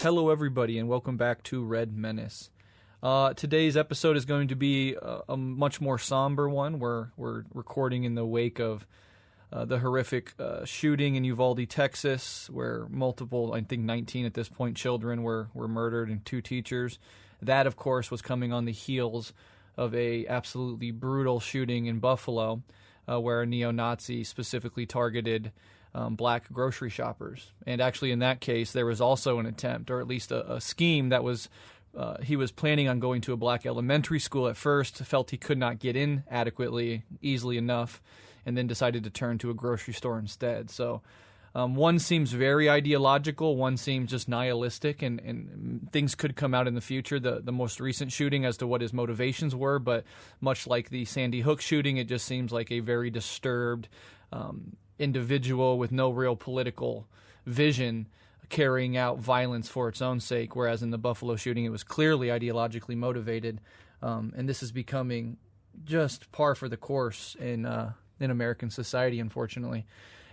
Hello, everybody, and welcome back to Red Menace. Today's episode is going to be a much more somber one. We're recording in the wake of the horrific shooting in Uvalde, Texas, where multiple, I think 19 at this point, children were murdered and 2 teachers. That, of course, was coming on the heels of a absolutely brutal shooting in Buffalo, where a neo-Nazi specifically targeted black grocery shoppers. And actually, in that case, there was also an attempt, or at least a scheme that was, he was planning on going to a black elementary school at first, felt he could not get in easily enough, and then decided to turn to a grocery store instead. So one seems very ideological, one seems just nihilistic, and things could come out in the future, the most recent shooting, as to what his motivations were, but much like the Sandy Hook shooting, it just seems like a very disturbed individual with no real political vision carrying out violence for its own sake, whereas in the Buffalo shooting it was clearly ideologically motivated, and this is becoming just par for the course in American society, unfortunately.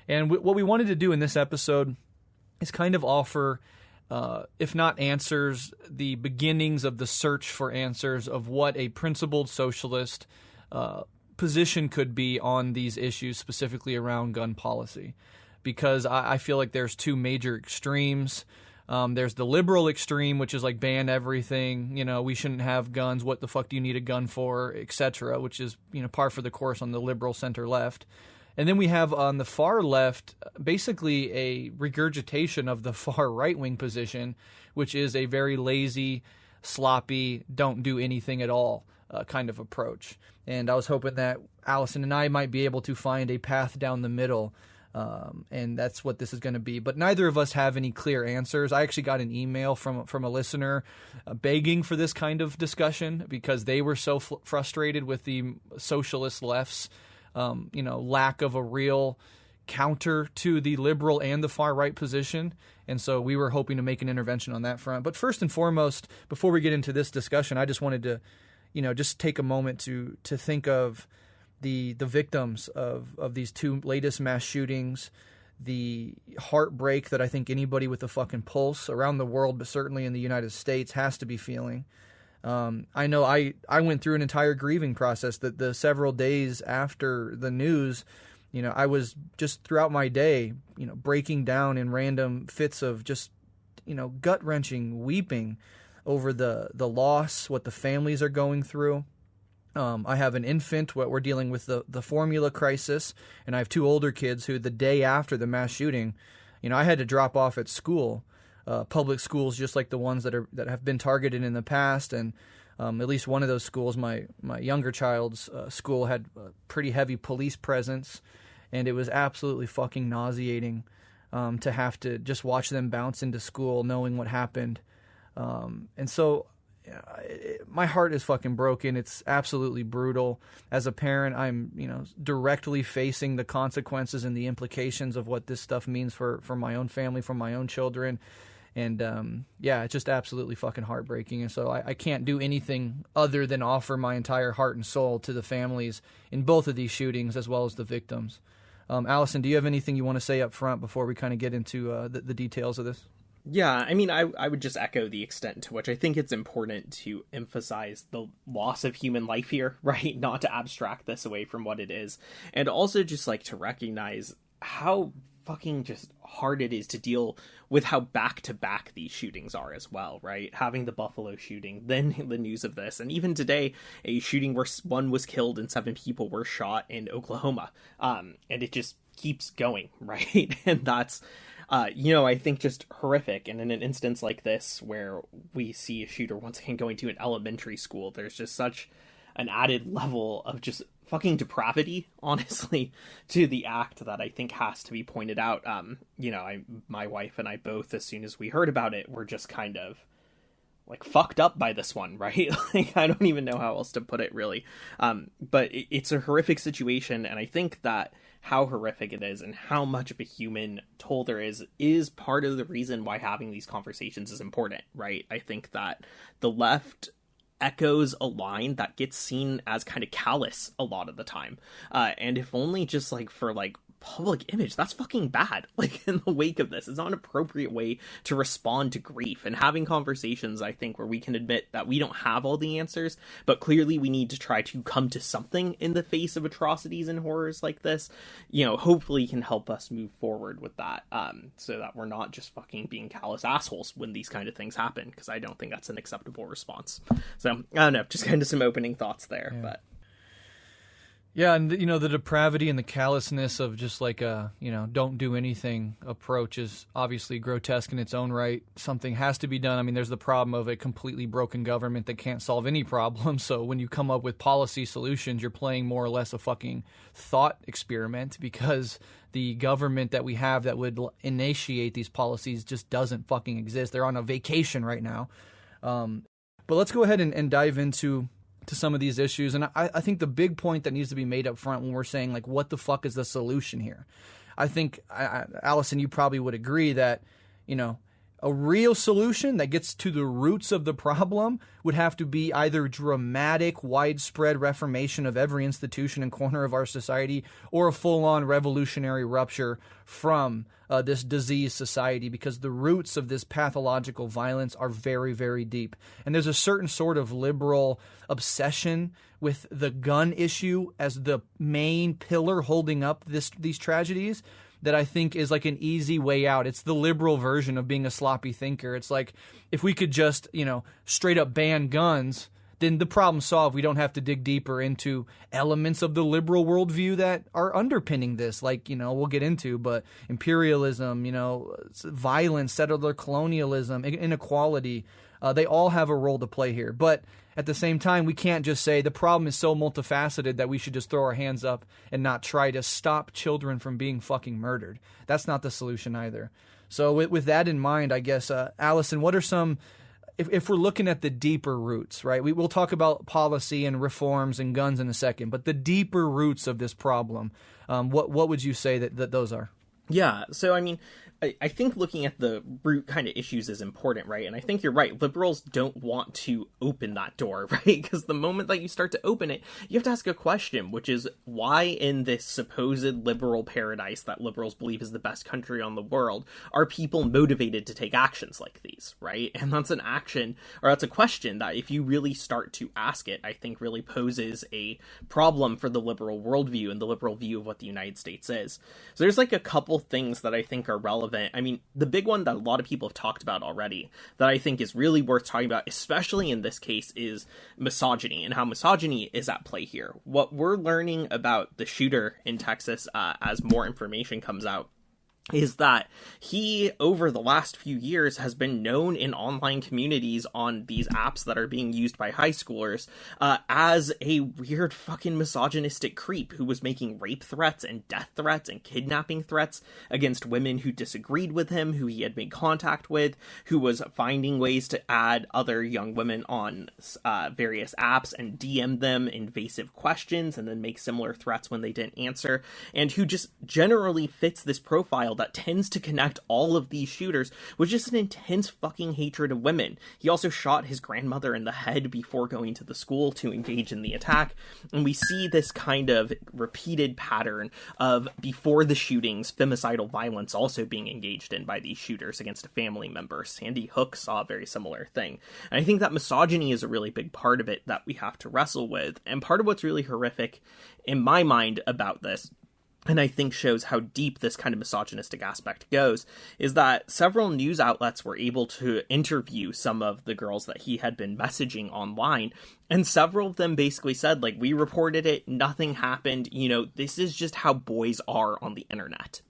And what we wanted to do in this episode is kind of offer, if not answers, the beginnings of the search for answers of what a principled socialist position could be on these issues, specifically around gun policy. Because I feel like there's 2 major extremes. There's the liberal extreme, which is like ban everything, we shouldn't have guns, what the fuck do you need a gun for, etc., which is, par for the course on the liberal center left. And then we have on the far left basically a regurgitation of the far right-wing position, which is a very lazy, sloppy, don't do anything at all kind of approach. And I was hoping that Alyson and I might be able to find a path down the middle, and that's what this is going to be. But neither of us have any clear answers. I actually got an email from a listener begging for this kind of discussion because they were so frustrated with the socialist left's lack of a real counter to the liberal and the far right position. And so we were hoping to make an intervention on that front. But first and foremost, before we get into this discussion, I just wanted to just take a moment to think of the victims of these 2 latest mass shootings, the heartbreak that I think anybody with a fucking pulse around the world, but certainly in the United States, has to be feeling. I know I went through an entire grieving process that the several days after the news, I was just throughout my day, breaking down in random fits of just, gut-wrenching weeping over the loss, what the families are going through. I have an infant. We're dealing with the formula crisis, and I have 2 older kids who, the day after the mass shooting, I had to drop off at school, public schools, just like the ones that have been targeted in the past. And at least one of those schools, my younger child's school, had a pretty heavy police presence, and it was absolutely fucking nauseating to have to just watch them bounce into school, knowing what happened. And so my heart is fucking broken. It's absolutely brutal. As a parent, I'm, directly facing the consequences and the implications of what this stuff means for my own family, for my own children. And, it's just absolutely fucking heartbreaking. And so I can't do anything other than offer my entire heart and soul to the families in both of these shootings, as well as the victims. Alyson, do you have anything you want to say up front before we kind of get into the details of this? Yeah, I mean, I would just echo the extent to which I think it's important to emphasize the loss of human life here, right? Not to abstract this away from what it is. And also just like to recognize how fucking just hard it is to deal with how back-to-back these shootings are as well, right? Having the Buffalo shooting, then the news of this, and even today, a shooting where 1 was killed and 7 people were shot in Oklahoma. And it just keeps going, right? And that's... I think just horrific. And in an instance like this, where we see a shooter once again going to an elementary school, there's just such an added level of just fucking depravity, honestly, to the act that I think has to be pointed out. My wife and I both, as soon as we heard about it, were just kind of like fucked up by this one, right? Like, I don't even know how else to put it, really. But it's a horrific situation, and I think that how horrific it is and how much of a human toll there is part of the reason why having these conversations is important, right? I think that the left echoes a line that gets seen as kind of callous a lot of the time. And if only just like for like public image. That's fucking bad. Like, in the wake of this, it's not an appropriate way to respond to grief. And having conversations, I think, where we can admit that we don't have all the answers, but clearly we need to try to come to something in the face of atrocities and horrors like this, hopefully can help us move forward with that, so that we're not just fucking being callous assholes when these kind of things happen, because I don't think that's an acceptable response. So, I don't know, just kind of some opening thoughts there, but... Yeah, and the depravity and the callousness of just like a, don't do anything approach is obviously grotesque in its own right. Something has to be done. I mean, there's the problem of a completely broken government that can't solve any problem. So when you come up with policy solutions, you're playing more or less a fucking thought experiment, because the government that we have that would initiate these policies just doesn't fucking exist. They're on a vacation right now. But let's go ahead and dive into some of these issues. And I think the big point that needs to be made up front when we're saying, like, what the fuck is the solution here? I think, Allison, you probably would agree that, a real solution that gets to the roots of the problem would have to be either dramatic, widespread reformation of every institution and corner of our society, or a full-on revolutionary rupture from this diseased society, because the roots of this pathological violence are very, very deep. And there's a certain sort of liberal obsession with the gun issue as the main pillar holding up these tragedies that I think is like an easy way out. It's the liberal version of being a sloppy thinker. It's like, if we could just, straight up ban guns, then the problem's solved. We don't have to dig deeper into elements of the liberal worldview that are underpinning this, like, we'll get into, but imperialism, violence, settler colonialism, inequality, they all have a role to play here. But at the same time, we can't just say the problem is so multifaceted that we should just throw our hands up and not try to stop children from being fucking murdered. That's not the solution either. So with that in mind, I guess, Allison, what are some, if we're looking at the deeper roots, right? We'll talk about policy and reforms and guns in a second, but the deeper roots of this problem, what would you say that those are? Yeah, so I mean, I think looking at the root kind of issues is important, right? And I think you're right. Liberals don't want to open that door, right? Because the moment that you start to open it, you have to ask a question, which is, why in this supposed liberal paradise that liberals believe is the best country on the world are people motivated to take actions like these, right? And that's an action, or that's a question that if you really start to ask it, I think really poses a problem for the liberal worldview and the liberal view of what the United States is. So there's like a couple things that I think are relevant. I mean, the big one that a lot of people have talked about already that I think is really worth talking about, especially in this case, is misogyny and how misogyny is at play here. What we're learning about the shooter in Texas as more information comes out is that he, over the last few years, has been known in online communities on these apps that are being used by high schoolers as a weird fucking misogynistic creep who was making rape threats and death threats and kidnapping threats against women who disagreed with him, who he had made contact with, who was finding ways to add other young women on various apps and DM them invasive questions and then make similar threats when they didn't answer, and who just generally fits this profile that tends to connect all of these shooters with just an intense fucking hatred of women. He also shot his grandmother in the head before going to the school to engage in the attack, and we see this kind of repeated pattern of, before the shootings, femicidal violence also being engaged in by these shooters against a family member. Sandy Hook saw a very similar thing. And I think that misogyny is a really big part of it that we have to wrestle with, and part of what's really horrific in my mind about this, and I think shows how deep this kind of misogynistic aspect goes, is that several news outlets were able to interview some of the girls that he had been messaging online, and several of them basically said, like, we reported it, nothing happened, this is just how boys are on the internet.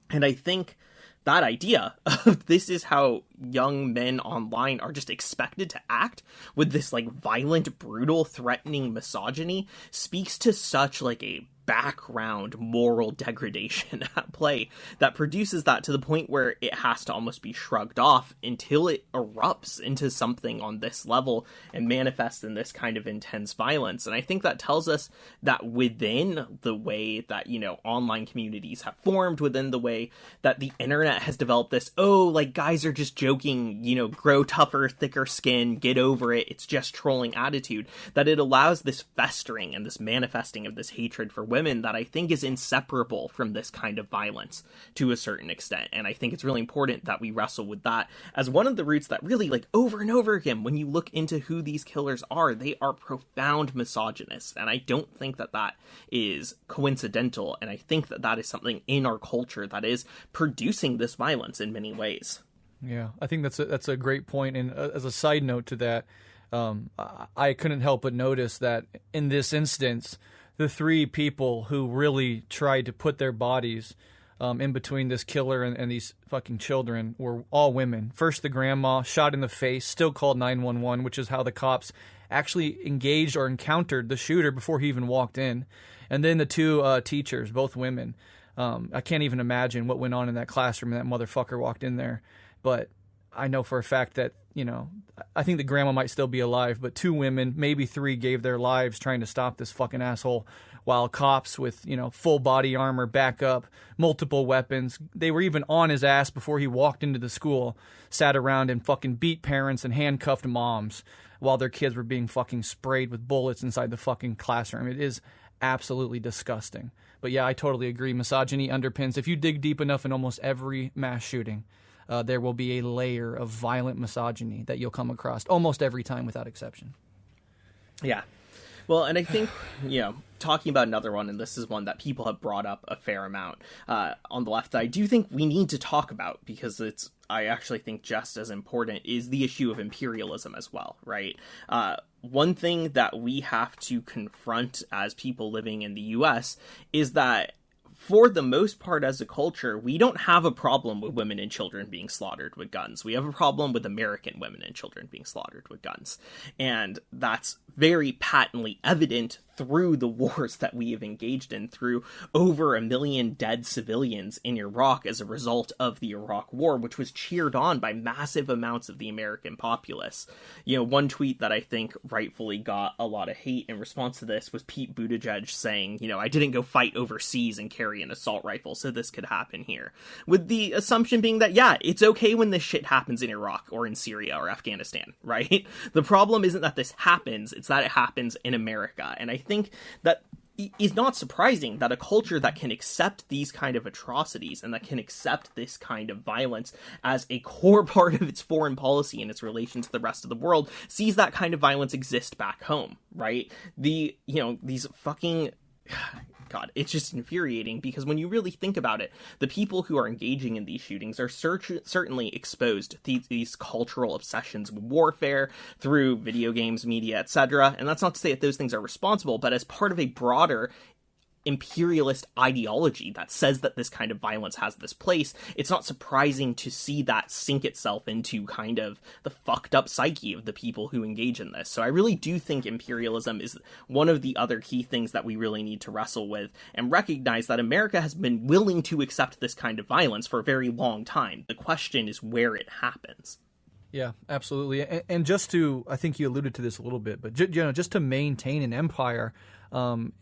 And I think that idea of this is how young men online are just expected to act with this, like, violent, brutal, threatening misogyny speaks to such, like, a background moral degradation at play that produces that to the point where it has to almost be shrugged off until it erupts into something on this level and manifests in this kind of intense violence. And I think that tells us that within the way that, online communities have formed, within the way that the internet has developed this, like, guys are just joking, grow tougher, thicker skin, get over it, it's just trolling attitude, that it allows this festering and this manifesting of this hatred for women that I think is inseparable from this kind of violence to a certain extent. And I think it's really important that we wrestle with that as one of the roots that really, like, over and over again, when you look into who these killers are, they are profound misogynists. And I don't think that that is coincidental. And I think that that is something in our culture that is producing this violence in many ways. Yeah, I think that's a great point. And as a side note to that, I couldn't help but notice that in this instance, the three people who really tried to put their bodies in between this killer and these fucking children were all women. First, the grandma, shot in the face, still called 911, which is how the cops actually engaged or encountered the shooter before he even walked in. And then the two teachers, both women. I can't even imagine what went on in that classroom when that motherfucker walked in there. But I know for a fact that, you know, I think the grandma might still be alive, but two women, maybe three, gave their lives trying to stop this fucking asshole, while cops with, you know, full body armor, backup, multiple weapons, they were even on his ass before he walked into the school, sat around and fucking beat parents and handcuffed moms while their kids were being fucking sprayed with bullets inside the fucking classroom. It is absolutely disgusting. But yeah, I totally agree. Misogyny underpins. If you dig deep enough in almost every mass shooting, there will be a layer of violent misogyny that you'll come across almost every time without exception. Yeah. Well, and I think, you know, talking about another one, and this is one that people have brought up a fair amount on the left, that I do think we need to talk about, because it's, I actually think just as important, is the issue of imperialism as well, right? One thing that we have to confront as people living in the US is that for the most part as a culture, we don't have a problem with women and children being slaughtered with guns. We have a problem with American women and children being slaughtered with guns. And that's very patently evident through the wars that we have engaged in, through over 1 million dead civilians in Iraq as a result of the Iraq War, which was cheered on by massive amounts of the American populace. You know, one tweet that I think rightfully got a lot of hate in response to this was Pete Buttigieg saying, you know, I didn't go fight overseas and carry an assault rifle, so this could happen here. With the assumption being that, yeah, it's okay when this shit happens in Iraq or in Syria or Afghanistan, right? The problem isn't that this happens, it's that it happens in America. And I think that is not surprising that a culture that can accept these kind of atrocities and that can accept this kind of violence as a core part of its foreign policy and its relation to the rest of the world sees that kind of violence exist back home, right? These fucking... God, it's just infuriating, because when you really think about it, the people who are engaging in these shootings are certainly exposed to these cultural obsessions with warfare through video games, media, etc. And that's not to say that those things are responsible, but as part of a broader imperialist ideology that says that this kind of violence has this place, it's not surprising to see that sink itself into kind of the fucked up psyche of the people who engage in this. So I really do think imperialism is one of the other key things that we really need to wrestle with, and recognize that America has been willing to accept this kind of violence for a very long time. The question is where it happens. Yeah, absolutely. And just to, I think you alluded to this a little bit, but just to maintain an empire,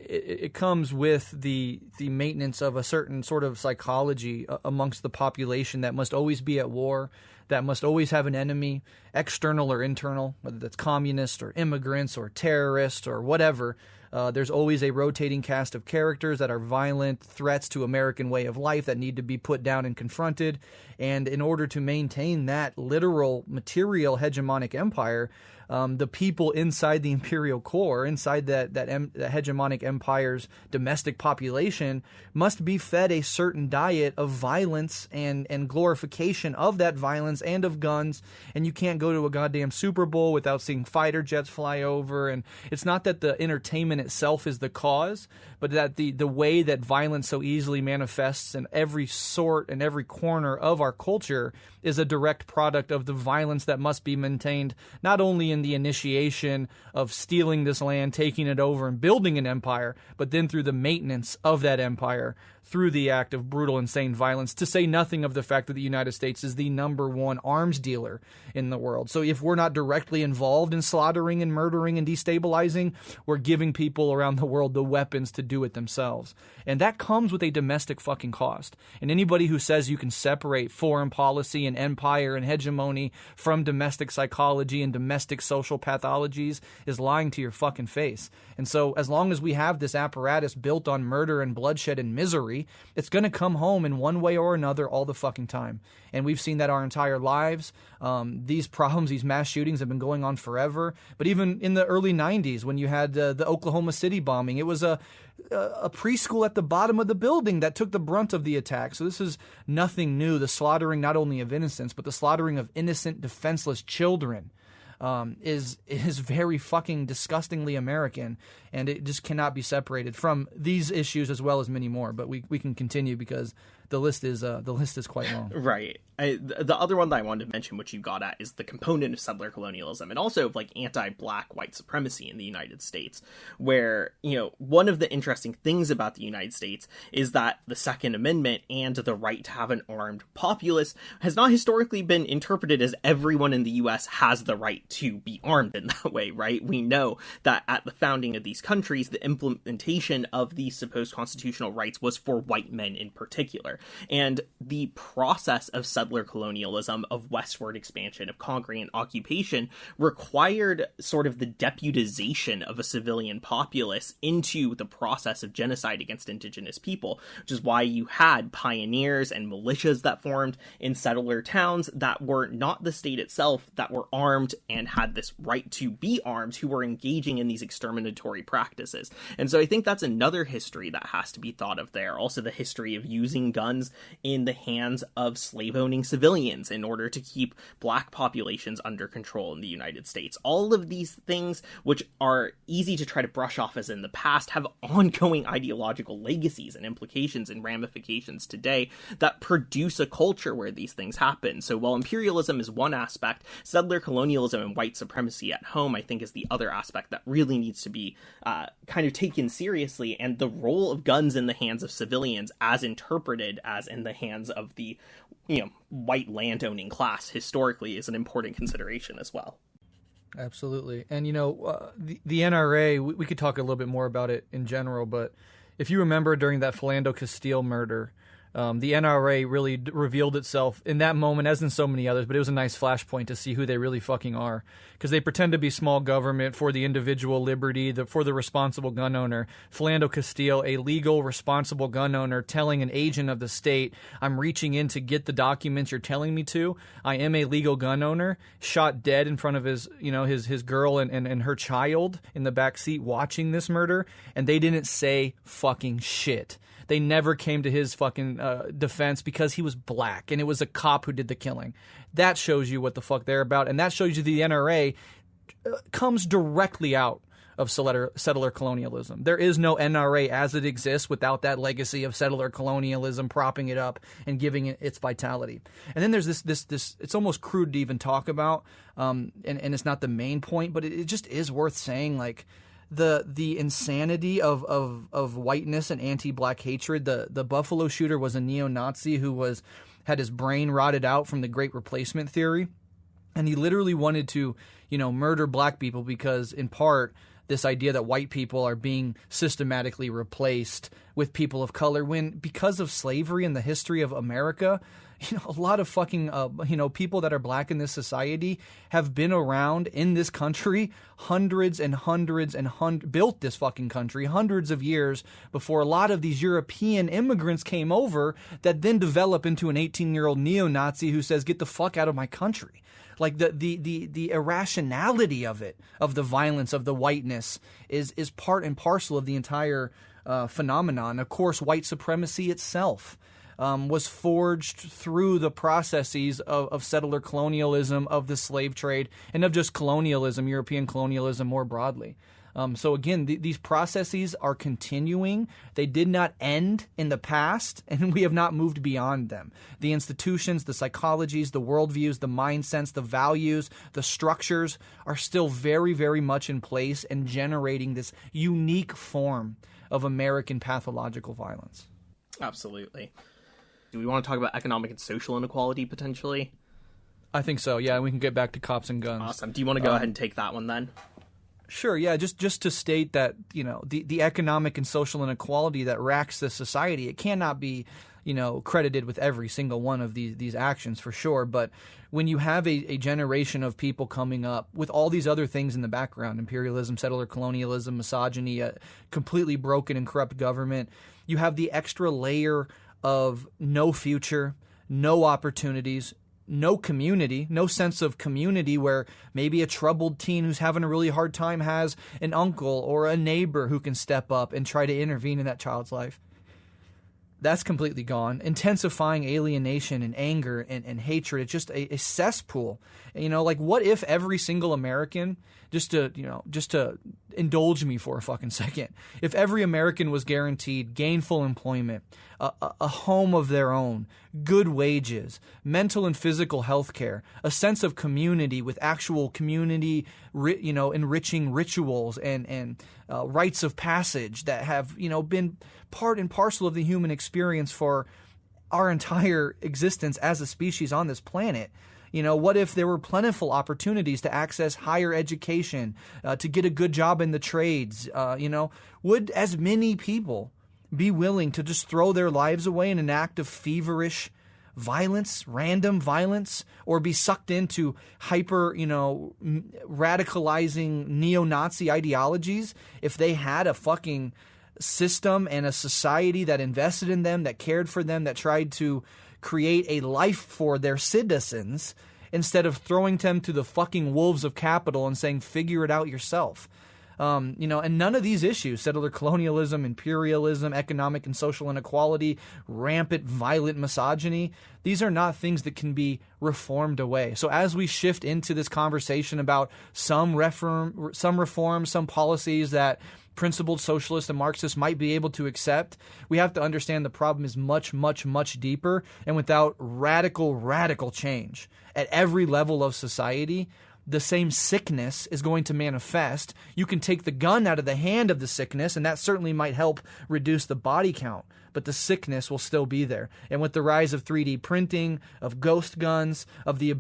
it comes with the maintenance of a certain sort of psychology amongst the population that must always be at war, that must always have an enemy, external or internal, whether that's communists or immigrants or terrorists or whatever. There's always a rotating cast of characters that are violent threats to American way of life that need to be put down and confronted. And in order to maintain that literal material hegemonic empire, the people inside the imperial core, inside that hegemonic empire's domestic population, must be fed a certain diet of violence and glorification of that violence and of guns. And you can't go to a goddamn Super Bowl without seeing fighter jets fly over. And it's not that the entertainment itself is the cause, but that the way that violence so easily manifests in every sort and every corner of our culture is a direct product of the violence that must be maintained, not only in the initiation of stealing this land, taking it over, and building an empire, but then through the maintenance of that empire through the act of brutal, insane violence, to say nothing of the fact that the United States is the #1 arms dealer in the world. So if we're not directly involved in slaughtering and murdering and destabilizing, we're giving people around the world the weapons to do it themselves. And that comes with a domestic fucking cost. And anybody who says you can separate foreign policy and empire and hegemony from domestic psychology and domestic social pathologies is lying to your fucking face. And so as long as we have this apparatus built on murder and bloodshed and misery, it's going to come home in one way or another all the fucking time. And we've seen that our entire lives. These problems, these mass shootings have been going on forever. But even in the early 90s, when you had the Oklahoma City bombing, it was a preschool at the bottom of the building that took the brunt of the attack. So this is nothing new. The slaughtering not only of innocents, but the slaughtering of innocent, defenseless children is very fucking disgustingly American, and it just cannot be separated from these issues as well as many more. But we can continue because the list is quite long. Right. The other one that I wanted to mention, which you got at, is the component of settler colonialism and also of like anti-black white supremacy in the United States, where, you know, one of the interesting things about the United States is that the Second Amendment and the right to have an armed populace has not historically been interpreted as everyone in the U.S. has the right to be armed in that way, right? We know that at the founding of these countries, the implementation of these supposed constitutional rights was for white men in particular. And the process of settler colonialism, of westward expansion, of conquering and occupation, required sort of the deputization of a civilian populace into the process of genocide against indigenous people, which is why you had pioneers and militias that formed in settler towns that were not the state itself, that were armed and had this right to be armed, who were engaging in these exterminatory practices. And so I think that's another history that has to be thought of there. Also the history of using guns in the hands of slave-owning civilians in order to keep black populations under control in the United States. All of these things, which are easy to try to brush off as in the past, have ongoing ideological legacies and implications and ramifications today that produce a culture where these things happen. So while imperialism is one aspect, settler colonialism and white supremacy at home, I think, is the other aspect that really needs to be kind of taken seriously. And the role of guns in the hands of civilians, as interpreted as in the hands of the, you know, white landowning class historically, is an important consideration as well. Absolutely. And, you know, the NRA, we could talk a little bit more about it in general, but if you remember during that Philando Castile murder, the NRA really revealed itself in that moment, as in so many others, but it was a nice flashpoint to see who they really fucking are. Because they pretend to be small government for the individual liberty, for the responsible gun owner. Philando Castile, a legal, responsible gun owner, telling an agent of the state, I'm reaching in to get the documents you're telling me to. I am a legal gun owner. Shot dead in front of his girl and her child in the back seat watching this murder. And they didn't say fucking shit. They never came to his fucking defense because he was black and it was a cop who did the killing. That shows you what the fuck they're about, and that shows you the NRA comes directly out of settler colonialism. There is no NRA as it exists without that legacy of settler colonialism propping it up and giving it its vitality. And then there's this it's almost crude to even talk about, and it's not the main point, but it just is worth saying, like, the insanity of whiteness and anti-black hatred. The Buffalo shooter was a neo-Nazi who had his brain rotted out from the Great Replacement theory, and he literally wanted to, you know, murder black people because, in part, this idea that white people are being systematically replaced with people of color, when, because of slavery and the history of America, you know, a lot of fucking, people that are black in this society have been around in this country hundreds and hundreds and built this fucking country hundreds of years before a lot of these European immigrants came over that then develop into an 18-year-old neo-Nazi who says, get the fuck out of my country. Like the irrationality of it, of the violence, of the whiteness is part and parcel of the entire phenomenon. Of course, white supremacy itself was forged through the processes of settler colonialism, of the slave trade, and of just colonialism, European colonialism more broadly. So again, these processes are continuing. They did not end in the past, and we have not moved beyond them. The institutions, the psychologies, the worldviews, the mindsets, the values, the structures are still very, very much in place and generating this unique form of American pathological violence. Absolutely. Do we want to talk about economic and social inequality potentially? I think so, yeah, we can get back to cops and guns. Awesome. Do you want to go ahead and take that one then? Sure, yeah, just to state that, the economic and social inequality that racks this society, it cannot be, credited with every single one of these actions for sure, but when you have a generation of people coming up with all these other things in the background, imperialism, settler colonialism, misogyny, a completely broken and corrupt government, you have the extra layer of no future, no opportunities, no community, no sense of community where maybe a troubled teen who's having a really hard time has an uncle or a neighbor who can step up and try to intervene in that child's life. That's completely gone. Intensifying alienation and anger and hatred. It's just a cesspool. What if every single American, just to indulge me for a fucking second, if every American was guaranteed gainful employment, a home of their own, good wages, mental and physical health care, a sense of community with actual community, enriching rituals and rites of passage that have, been part and parcel of the human experience for our entire existence as a species on this planet. What if there were plentiful opportunities to access higher education, to get a good job in the trades? Would as many people be willing to just throw their lives away in an act of feverish violence, random violence, or be sucked into hyper, radicalizing neo-Nazi ideologies if they had a fucking system and a society that invested in them, that cared for them, that tried to create a life for their citizens instead of throwing them to the fucking wolves of capital and saying, figure it out yourself. And none of these issues, settler colonialism, imperialism, economic and social inequality, rampant violent misogyny, these are not things that can be reformed away. So as we shift into this conversation about some reform, some policies that principled socialists and Marxists might be able to accept, we have to understand the problem is much, much, much deeper, and without radical change at every level of society, the same sickness is going to manifest. You can take the gun out of the hand of the sickness, and that certainly might help reduce the body count, but the sickness will still be there. And with the rise of 3D printing, of ghost guns, of the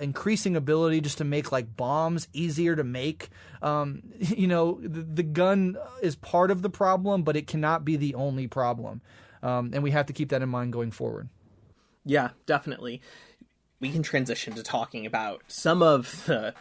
increasing ability just to make like bombs easier to make, the gun is part of the problem, but it cannot be the only problem. And we have to keep that in mind going forward. Yeah, definitely. We can transition to talking about some of the,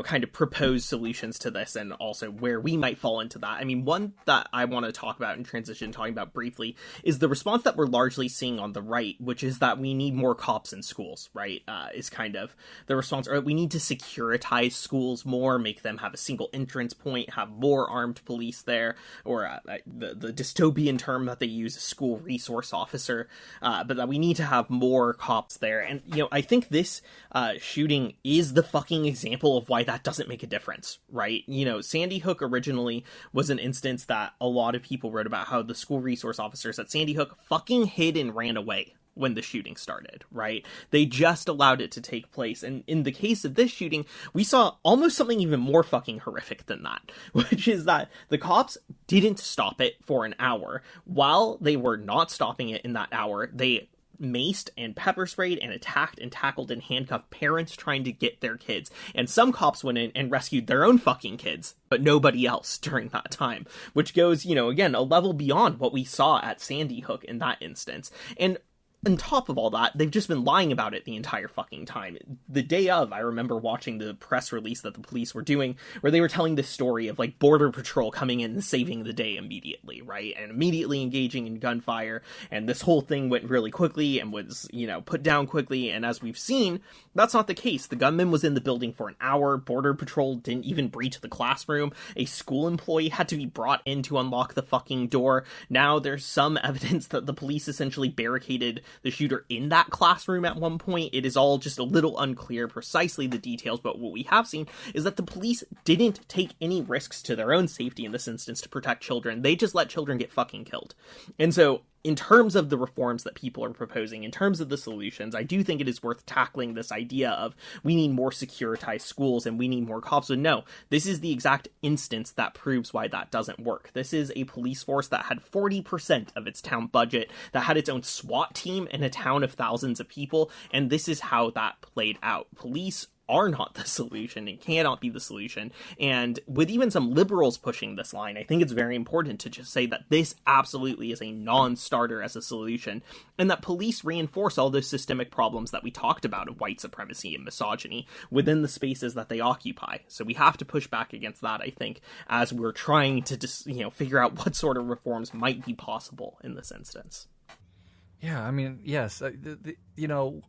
kind of proposed solutions to this and also where we might fall into that. I mean, one that I want to talk about and transition talking about briefly is the response that we're largely seeing on the right, which is that we need more cops in schools, right? Is kind of the response. Or we need to securitize schools more, make them have a single entrance point, have more armed police there, or the dystopian term that they use, school resource officer, but that we need to have more cops there. And, I think this shooting is the fucking example of why that doesn't make a difference, right? Sandy Hook originally was an instance that a lot of people wrote about how the school resource officers at Sandy Hook fucking hid and ran away when the shooting started, right? They just allowed it to take place. And in the case of this shooting, we saw almost something even more fucking horrific than that, which is that the cops didn't stop it for an hour. While they were not stopping it in that hour, they maced and pepper sprayed and attacked and tackled and handcuffed parents trying to get their kids. And some cops went in and rescued their own fucking kids, but nobody else during that time, which goes, again, a level beyond what we saw at Sandy Hook in that instance. And on top of all that, they've just been lying about it the entire fucking time. The day of, I remember watching the press release that the police were doing, where they were telling this story of, like, Border Patrol coming in and saving the day immediately, right? And immediately engaging in gunfire, and this whole thing went really quickly and was, put down quickly, and as we've seen, that's not the case. The gunman was in the building for an hour, Border Patrol didn't even breach the classroom, a school employee had to be brought in to unlock the fucking door. Now there's some evidence that the police essentially barricaded the shooter in that classroom at one point. It is all just a little unclear precisely the details, but what we have seen is that the police didn't take any risks to their own safety in this instance to protect children. They just let children get fucking killed. And so in terms of the reforms that people are proposing, in terms of the solutions, I do think it is worth tackling this idea of we need more securitized schools and we need more cops. So no, this is the exact instance that proves why that doesn't work. This is a police force that had 40% of its town budget, that had its own SWAT team in a town of thousands of people, and this is how that played out. Police are not the solution and cannot be the solution. And with even some liberals pushing this line, I think it's very important to just say that this absolutely is a non-starter as a solution, and that police reinforce all those systemic problems that we talked about of white supremacy and misogyny within the spaces that they occupy. So we have to push back against that, I think, as we're trying to just, figure out what sort of reforms might be possible in this instance. Yeah, I mean, yes,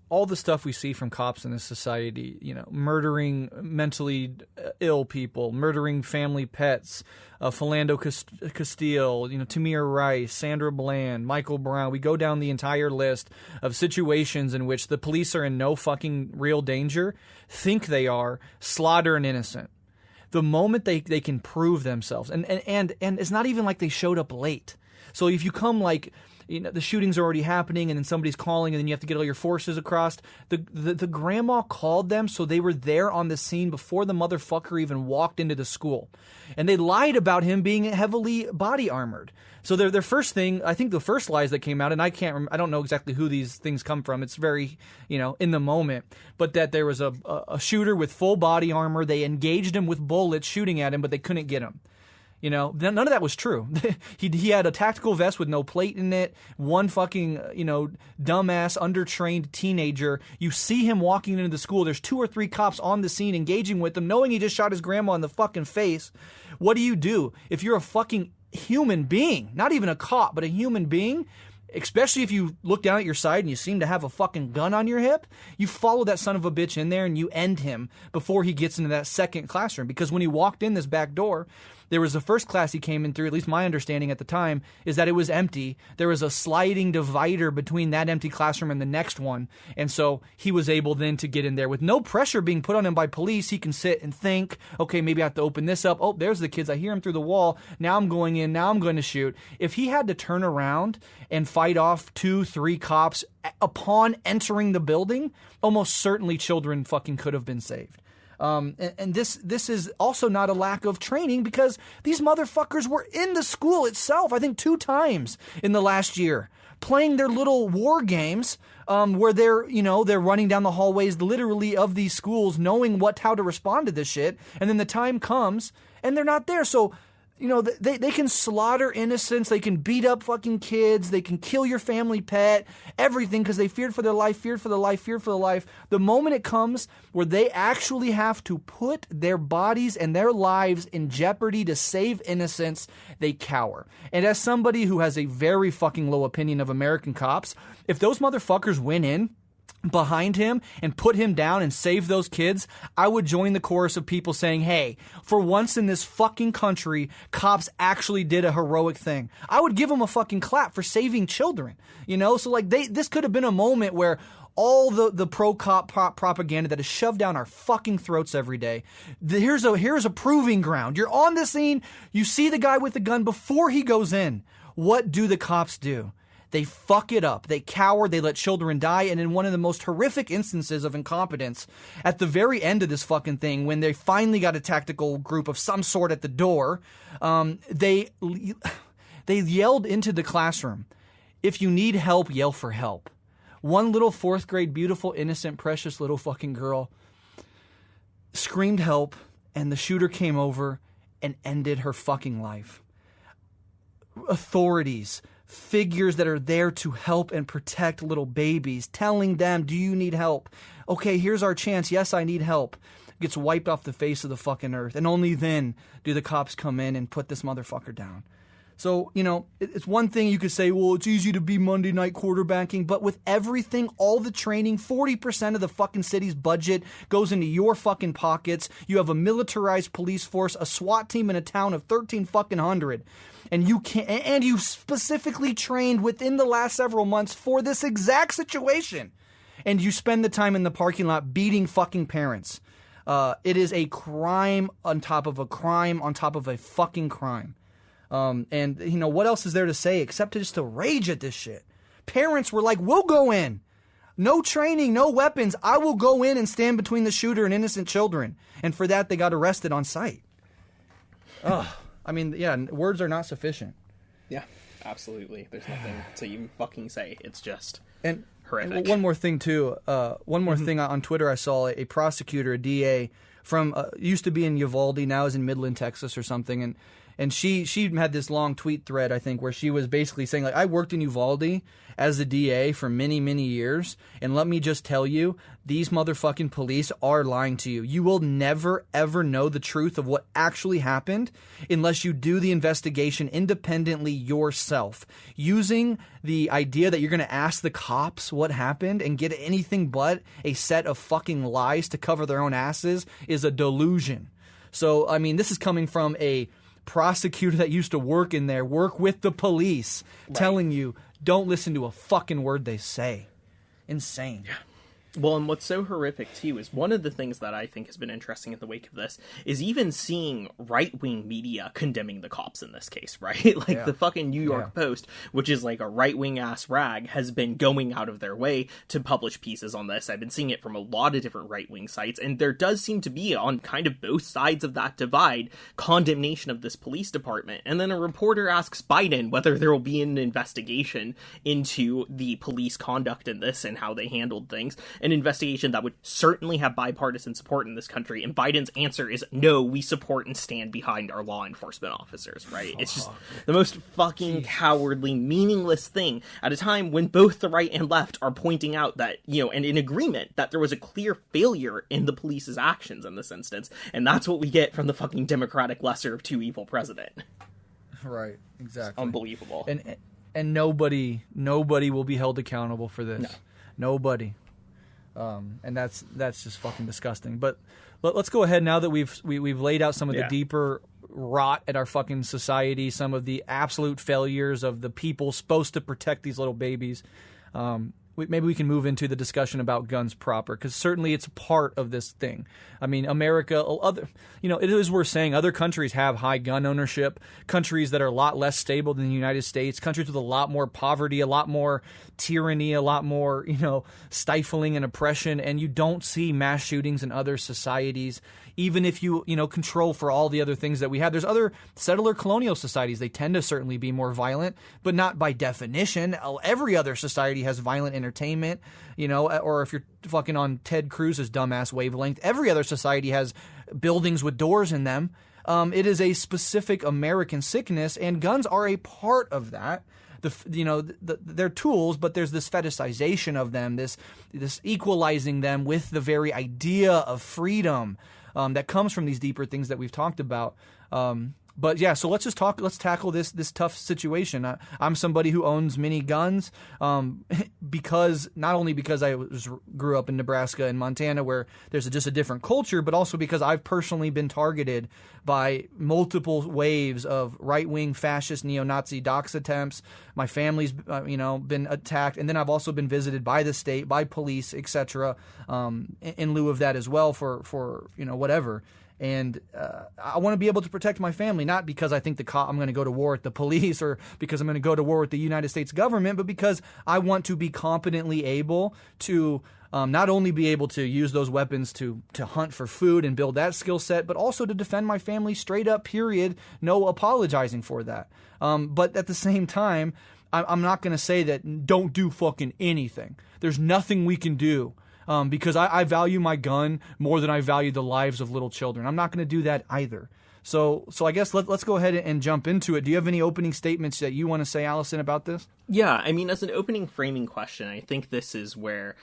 all the stuff we see from cops in this society, murdering mentally ill people, murdering family pets, Philando Castile, Tamir Rice, Sandra Bland, Michael Brown. We go down the entire list of situations in which the police are in no fucking real danger, think they are, slaughter an innocent. The moment they can prove themselves, and it's not even like they showed up late. So if you come the shootings are already happening and then somebody's calling and then you have to get all your forces across. The grandma called them, so they were there on the scene before the motherfucker even walked into the school. And they lied about him being heavily body armored. So their first thing, I think the first lies that came out, and I don't know exactly who these things come from. It's very, in the moment. But that there was a shooter with full body armor. They engaged him with bullets shooting at him, but they couldn't get him. None of that was true. He had a tactical vest with no plate in it. One fucking, dumbass, undertrained teenager. You see him walking into the school. There's 2 or 3 cops on the scene engaging with him, knowing he just shot his grandma in the fucking face. What do? If you're a fucking human being, not even a cop, but a human being, especially if you look down at your side and you seem to have a fucking gun on your hip, you follow that son of a bitch in there and you end him before he gets into that second classroom. Because when he walked in this back door, there was the first class he came in through, at least my understanding at the time, is that it was empty. There was a sliding divider between that empty classroom and the next one. And so he was able then to get in there with no pressure being put on him by police. He can sit and think, okay, maybe I have to open this up. Oh, there's the kids. I hear them through the wall. Now I'm going in. Now I'm going to shoot. If he had to turn around and fight off 2, 3 cops upon entering the building, almost certainly children fucking could have been saved. And this is also not a lack of training, because these motherfuckers were in the school itself, I think 2 times in the last year, playing their little war games, where they're running down the hallways literally of these schools, knowing how to respond to this shit. And then the time comes and they're not there. So, they can slaughter innocents, they can beat up fucking kids, they can kill your family pet, everything, because they feared for their life. The moment it comes where they actually have to put their bodies and their lives in jeopardy to save innocents, they cower. And as somebody who has a very fucking low opinion of American cops, if those motherfuckers went in behind him and put him down and save those kids, I would join the chorus of people saying, hey, for once in this fucking country, cops actually did a heroic thing. I would give them a fucking clap for saving children, So this could have been a moment where all the pro-cop propaganda that is shoved down our fucking throats every day, here's a proving ground. You're on the scene, you see the guy with the gun before he goes in. What do the cops do? They fuck it up. They cower. They let children die. And in one of the most horrific instances of incompetence, at the very end of this fucking thing, when they finally got a tactical group of some sort at the door, they yelled into the classroom, if you need help, yell for help. One little 4th grade, beautiful, innocent, precious little fucking girl screamed help, and the shooter came over and ended her fucking life. Authorities, figures that are there to help and protect little babies, telling them, do you need help? Okay, here's our chance. Yes, I need help. Gets wiped off the face of the fucking earth. And only then do the cops come in and put this motherfucker down. So, it's one thing you could say, well, it's easy to be Monday night quarterbacking, but with everything, all the training, 40% of the fucking city's budget goes into your fucking pockets. You have a militarized police force, a SWAT team in a town of 1,300. And you specifically trained within the last several months for this exact situation. And you spend the time in the parking lot beating fucking parents. It is a crime on top of a crime on top of a fucking crime. And, what else is there to say except just to rage at this shit? Parents were like, we'll go in. No training, no weapons. I will go in and stand between the shooter and innocent children. And for that, they got arrested on sight. Ugh. Words are not sufficient. Yeah, absolutely. There's nothing to even fucking say. It's just horrific. And one more thing, too. Thing on Twitter, I saw a prosecutor, a DA, from used to be in Uvalde, now is in Midland, Texas or something. And she had this long tweet thread, I think, where she was basically saying, like, I worked in Uvalde as a DA for many, many years, and let me just tell you, these motherfucking police are lying to you. You will never, ever know the truth of what actually happened unless you do the investigation independently yourself. Using the idea that you're going to ask the cops what happened and get anything but a set of fucking lies to cover their own asses is a delusion. So, this is coming from a prosecutor that used to work in there, work with the police, telling you, don't listen to a fucking word they say. Insane. Yeah. Well, and what's so horrific, too, is one of the things that I think has been interesting in the wake of this is even seeing right-wing media condemning the cops in this case, right? The fucking New York Post, which is like a right-wing-ass rag, has been going out of their way to publish pieces on this. I've been seeing it from a lot of different right-wing sites, and there does seem to be, on kind of both sides of that divide, condemnation of this police department. And then a reporter asks Biden whether there will be an investigation into the police conduct in this and how they handled things. An investigation that would certainly have bipartisan support in this country, and Biden's answer is no, we support and stand behind our law enforcement officers, right? It's just the most fucking cowardly, meaningless thing at a time when both the right and left are pointing out that, and in agreement that there was a clear failure in the police's actions in this instance, and that's what we get from the fucking Democratic lesser of two evil president. Right, exactly. It's unbelievable. And nobody will be held accountable for this. No. Nobody. And that's just fucking disgusting. But let's go ahead now that we've laid out some of the deeper rot at our fucking society, some of the absolute failures of the people supposed to protect these little babies. Maybe we can move into the discussion about guns proper, because certainly it's part of this thing. America, it is worth saying, other countries have high gun ownership, countries that are a lot less stable than the United States, countries with a lot more poverty, a lot more tyranny, a lot more, stifling and oppression, and you don't see mass shootings in other societies, even if you control for all the other things that we have. There's other settler colonial societies. They tend to certainly be more violent, but not by definition. Every other society has violent entertainment, or if you're fucking on Ted Cruz's dumbass wavelength, every other society has buildings with doors in them. It is a specific American sickness, and guns are a part of that. They're tools, but there's this fetishization of them, this equalizing them with the very idea of freedom that comes from these deeper things that we've talked about. But yeah, so let's tackle this tough situation. I'm somebody who owns many guns, because not only because I grew up in Nebraska and Montana, where there's just a different culture, but also because I've personally been targeted by multiple waves of right-wing fascist neo-Nazi dox attempts. My family's been attacked, and then I've also been visited by the state, by police, etc. In lieu of that as well for whatever. And I want to be able to protect my family, not because I think I'm going to go to war with the police or because I'm going to go to war with the United States government, but because I want to be competently able to not only be able to use those weapons to hunt for food and build that skill set, but also to defend my family straight up, period. No apologizing for that. But at the same time, I'm not going to say that don't do fucking anything. There's nothing we can do. Because I value my gun more than I value the lives of little children. I'm not going to do that either. So I guess let's go ahead and jump into it. Do you have any opening statements that you want to say, Allison, about this? Yeah, as an opening framing question, I think this is where,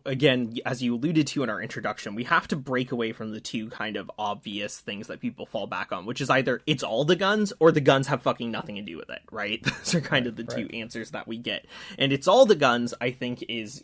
again, as you alluded to in our introduction, we have to break away from the two kind of obvious things that people fall back on, which is either it's all the guns or the guns have fucking nothing to do with it, right? Those are kind of the two answers that we get. And it's all the guns, I think, is,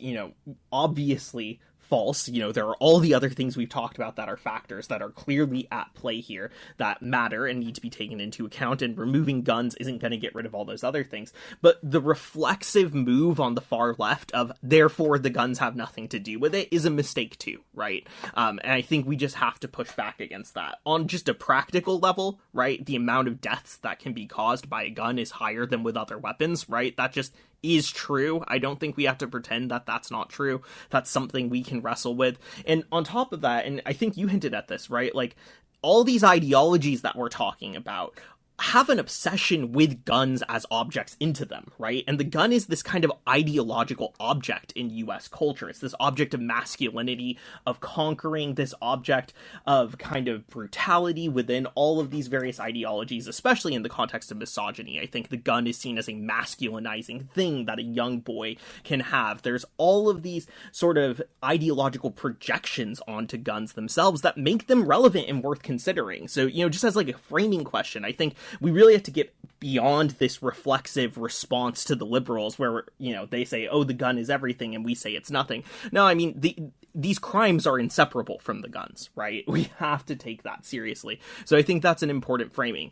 obviously false. There are all the other things we've talked about that are factors that are clearly at play here that matter and need to be taken into account, and removing guns isn't going to get rid of all those other things. But the reflexive move on the far left of therefore the guns have nothing to do with it is a mistake too, right? And I think we just have to push back against that. On just a practical level, right, the amount of deaths that can be caused by a gun is higher than with other weapons, right? That just is true. I don't think we have to pretend that that's not true. That's something we can wrestle with. And on top of that, and I think you hinted at this, right? Like, all these ideologies that we're talking about have an obsession with guns as objects into them, right? And the gun is this kind of ideological object in US culture. It's this object of masculinity, of conquering, this object of kind of brutality within all of these various ideologies, especially in the context of misogyny. I think the gun is seen as a masculinizing thing that a young boy can have. There's all of these sort of ideological projections onto guns themselves that make them relevant and worth considering. So, just as like a framing question, I think we really have to get beyond this reflexive response to the liberals where, they say, oh, the gun is everything, and we say it's nothing. No, I mean, these crimes are inseparable from the guns, right? We have to take that seriously. So I think that's an important framing.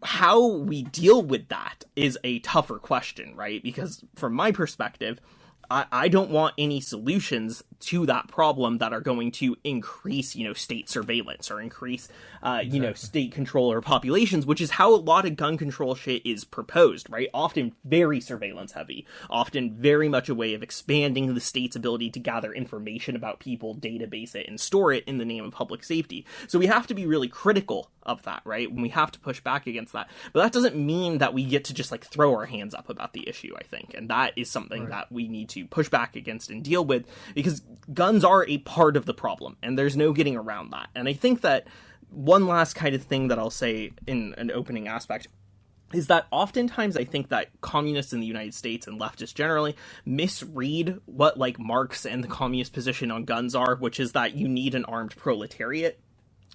How we deal with that is a tougher question, right? Because from my perspective, I don't want any solutions to that problem that are going to increase, state surveillance or increase, state control over populations, which is how a lot of gun control shit is proposed, right? Often very surveillance heavy, often very much a way of expanding the state's ability to gather information about people, database it, and store it in the name of public safety. So we have to be really critical of that, right? And we have to push back against that. But that doesn't mean that we get to just like throw our hands up about the issue, I think. And that is something that we need to push back against and deal with, because guns are a part of the problem and there's no getting around that. And I think that one last kind of thing that I'll say in an opening aspect is that oftentimes I think that communists in the United States and leftists generally misread what like Marx and the communist position on guns are, which is that you need an armed proletariat.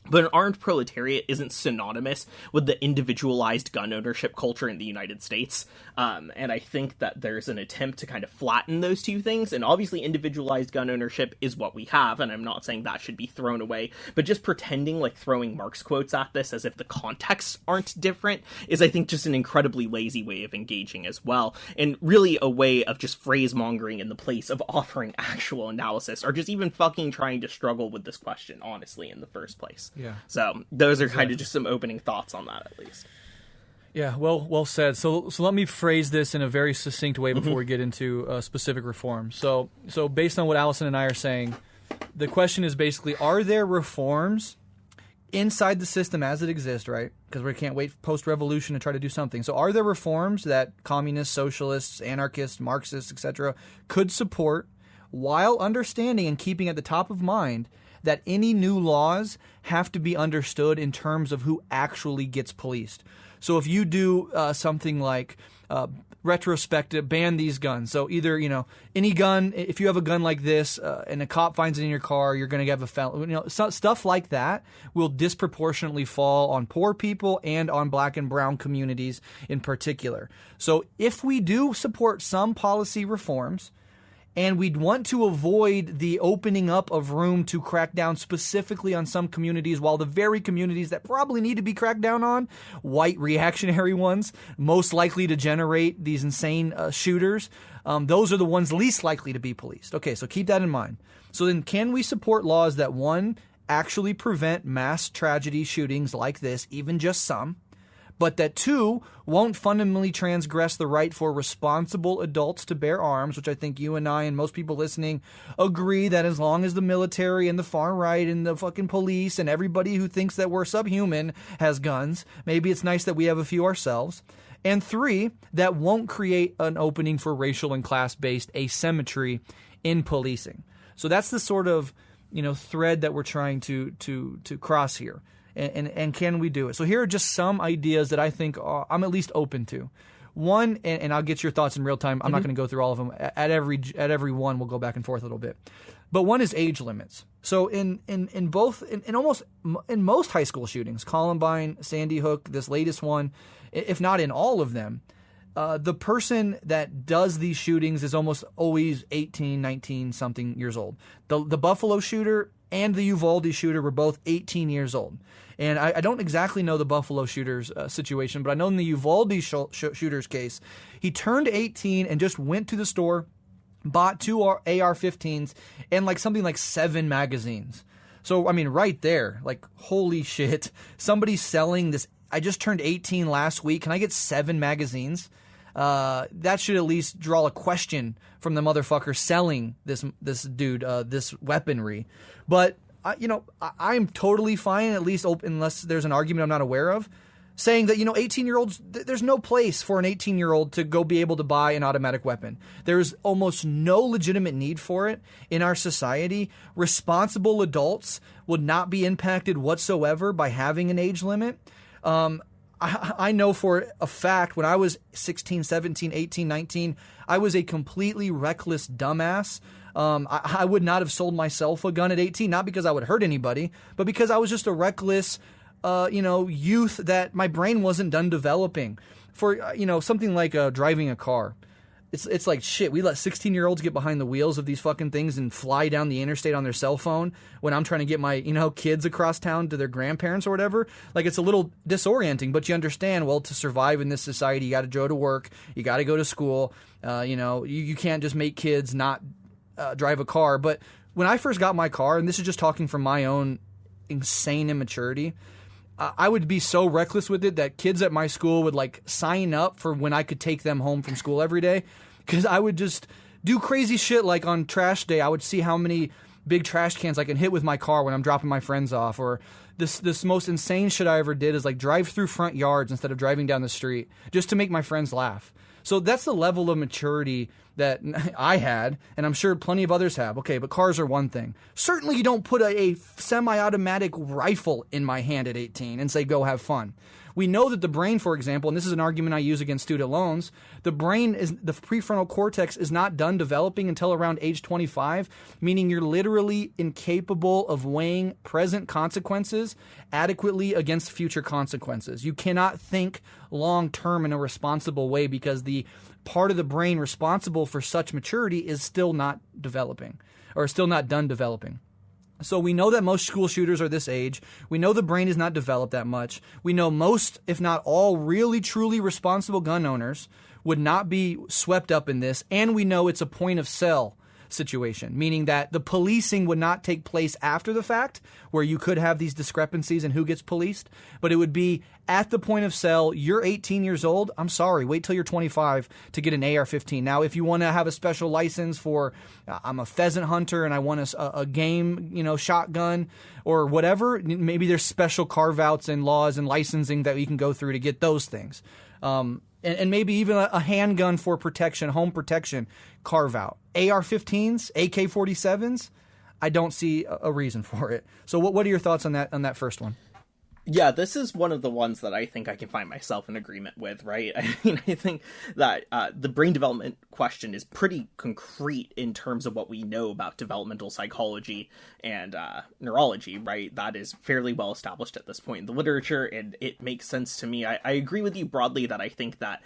But an armed proletariat isn't synonymous with the individualized gun ownership culture in the United States. And I think that there's an attempt to kind of flatten those two things. And obviously individualized gun ownership is what we have. And I'm not saying that should be thrown away. But just pretending like throwing Marx quotes at this as if the contexts aren't different is, I think, just an incredibly lazy way of engaging as well. And really a way of just phrase mongering in the place of offering actual analysis, or just even fucking trying to struggle with this question, honestly, in the first place. Yeah. So those are kind of just some opening thoughts on that, at least. Yeah, well said. So let me phrase this in a very succinct way before we get into specific reforms. So based on what Alyson and I are saying, the question is basically, are there reforms inside the system as it exists, right? Because we can't wait post-revolution to try to do something. So are there reforms that communists, socialists, anarchists, Marxists, etc. could support while understanding and keeping at the top of mind that any new laws have to be understood in terms of who actually gets policed? So if you do something like retrospective, ban these guns. So either, any gun, if you have a gun like this and a cop finds it in your car, you're going to have a felony. Stuff like that will disproportionately fall on poor people and on black and brown communities in particular. So if we do support some policy reforms, and we'd want to avoid the opening up of room to crack down specifically on some communities, while the very communities that probably need to be cracked down on, white reactionary ones, most likely to generate these insane shooters, those are the ones least likely to be policed. Okay, so keep that in mind. So then can we support laws that, one, actually prevent mass tragedy shootings like this, even just some, but that, two, won't fundamentally transgress the right for responsible adults to bear arms, which I think you and I and most people listening agree that as long as the military and the far right and the fucking police and everybody who thinks that we're subhuman has guns, maybe it's nice that we have a few ourselves. And three, that won't create an opening for racial and class-based asymmetry in policing. So that's the sort of, thread that we're trying to cross here. And can we do it? So here are just some ideas that I think I'm at least open to. One, and I'll get your thoughts in real time. I'm not going to go through all of them. At every one, we'll go back and forth a little bit. But one is age limits. So in most high school shootings, Columbine, Sandy Hook, this latest one, if not in all of them, the person that does these shootings is almost always 18, 19 something years old. The Buffalo shooter and the Uvalde shooter were both 18 years old. And I don't exactly know the Buffalo shooter's situation, but I know in the Uvalde shooter's case, he turned 18 and just went to the store, bought 2 AR-15s and like something like 7 magazines. So, I mean, right there, like, holy shit, somebody's selling this. I just turned 18 last week. Can I get 7 magazines? That should at least draw a question from the motherfucker selling this dude, this weaponry. But, I'm totally fine, at least unless there's an argument I'm not aware of, saying that, 18-year-olds, there's no place for an 18-year-old to go be able to buy an automatic weapon. There's almost no legitimate need for it in our society. Responsible adults would not be impacted whatsoever by having an age limit. I know for a fact when I was 16, 17, 18, 19, I was a completely reckless dumbass. I would not have sold myself a gun at 18, not because I would hurt anybody, but because I was just a reckless, youth that my brain wasn't done developing. For, something like driving a car. It's like, shit, we let 16-year-olds get behind the wheels of these fucking things and fly down the interstate on their cell phone when I'm trying to get my, kids across town to their grandparents or whatever. Like, it's a little disorienting, but you understand, well, to survive in this society, you got to go to work, you got to go to school, you can't just make kids not drive a car. But when I first got my car, and this is just talking from my own insane immaturity, I would be so reckless with it that kids at my school would like sign up for when I could take them home from school every day, because I would just do crazy shit. Like on trash day, I would see how many big trash cans I can hit with my car when I'm dropping my friends off. Or this most insane shit I ever did is like drive through front yards instead of driving down the street just to make my friends laugh. So that's the level of maturity that I had, and I'm sure plenty of others have. Okay, but cars are one thing. Certainly you don't put a semi-automatic rifle in my hand at 18 and say, go have fun. We know that the brain, for example, and this is an argument I use against student loans, the prefrontal cortex is not done developing until around age 25, meaning you're literally incapable of weighing present consequences adequately against future consequences. You cannot think long-term in a responsible way because the part of the brain responsible for such maturity is still not developing, or still not done developing. So we know that most school shooters are this age. We know the brain is not developed that much. We know most, if not all, really truly responsible gun owners would not be swept up in this. And we know it's a point of sale situation, meaning that the policing would not take place after the fact, where you could have these discrepancies in who gets policed, but it would be at the point of sale. You're 18 years old. I'm sorry. Wait till you're 25 to get an AR-15. Now, if you want to have a special license for, I'm a pheasant hunter and I want a game, shotgun or whatever, maybe there's special carve-outs and laws and licensing that you can go through to get those things. And maybe even a handgun for protection, home protection, carve out. AR-15s, AK-47s, I don't see a reason for it. So what are your thoughts on that first one? Yeah, this is one of the ones that I think I can find myself in agreement with, right? I mean, I think that the brain development question is pretty concrete in terms of what we know about developmental psychology and neurology, right? That is fairly well established at this point in the literature, and it makes sense to me. I agree with you broadly that I think that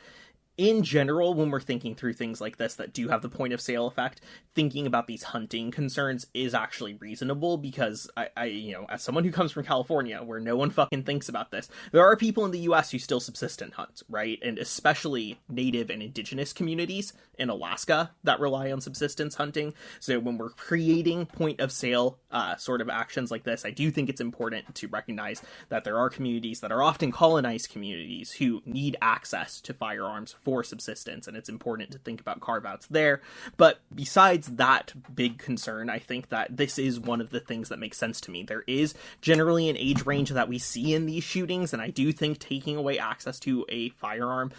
in general, when we're thinking through things like this that do have the point of sale effect, thinking about these hunting concerns is actually reasonable, because I as someone who comes from California, where no one fucking thinks about this, there are people in the US who still subsist and hunt, right? And especially native and indigenous communities in Alaska that rely on subsistence hunting. So when we're creating point of sale sort of actions like this, I do think it's important to recognize that there are communities that are often colonized communities who need access to firearms for subsistence, and it's important to think about carve-outs there. But besides that big concern, I think that this is one of the things that makes sense to me. There is generally an age range that we see in these shootings, and I do think taking away access to a firearm,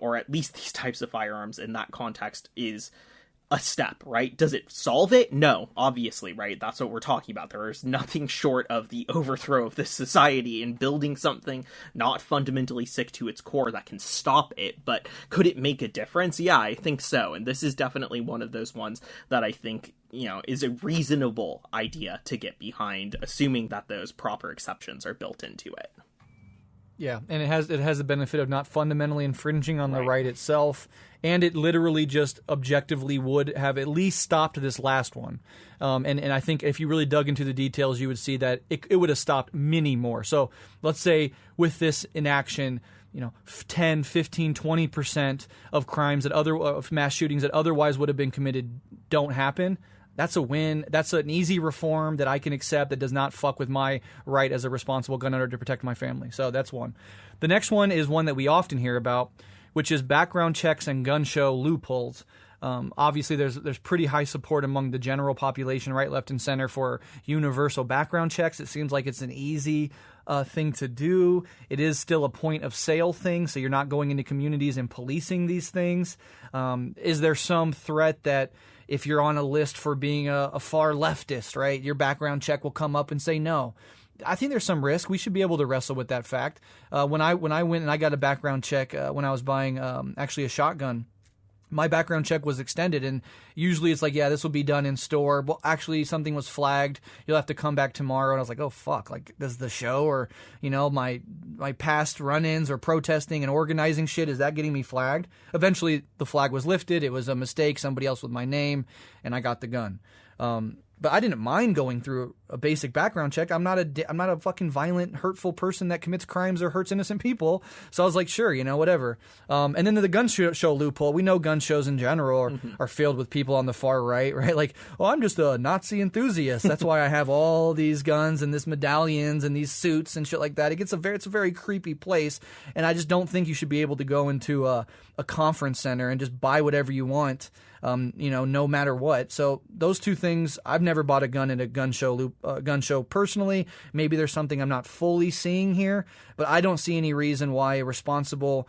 or at least these types of firearms in that context, is a step, right? Does it solve it? No, obviously, right? That's what we're talking about. There is nothing short of the overthrow of this society and building something not fundamentally sick to its core that can stop it. But could it make a difference? Yeah, I think so. And this is definitely one of those ones that I think, is a reasonable idea to get behind, assuming that those proper exceptions are built into it. Yeah, and it has the benefit of not fundamentally infringing on the right itself, and it literally just objectively would have at least stopped this last one. And I think if you really dug into the details, you would see that it would have stopped many more. So let's say with this inaction, 10, 15, 20% of crimes of mass shootings that otherwise would have been committed don't happen. That's a win. That's an easy reform that I can accept that does not fuck with my right as a responsible gun owner to protect my family. So that's one. The next one is one that we often hear about, which is background checks and gun show loopholes. Obviously, there's pretty high support among the general population, right, left, and center, for universal background checks. It seems like it's an easy thing to do. It is still a point of sale thing, so you're not going into communities and policing these things. Is there some threat that if you're on a list for being a far leftist, right, your background check will come up and say no? I think there's some risk. We should be able to wrestle with that fact. When I went and I got a background check when I was buying actually a shotgun, my background check was extended, and usually it's like, yeah, this will be done in store. Well, actually, something was flagged. You'll have to come back tomorrow. And I was like, oh, fuck. Like, does the show or, my past run-ins or protesting and organizing shit, is that getting me flagged? Eventually, the flag was lifted. It was a mistake, somebody else with my name, and I got the gun. But I didn't mind going through a basic background check. I'm not a fucking violent, hurtful person that commits crimes or hurts innocent people. So I was like, sure, whatever. And then the gun show loophole. We know gun shows in general are filled with people on the far right? Like, oh, I'm just a Nazi enthusiast. That's why I have all these guns and this medallions and these suits and shit like that. It's a very creepy place, and I just don't think you should be able to go into a conference center and just buy whatever you want. No matter what. So those two things, I've never bought a gun at a gun show personally. Maybe there's something I'm not fully seeing here, but I don't see any reason why responsible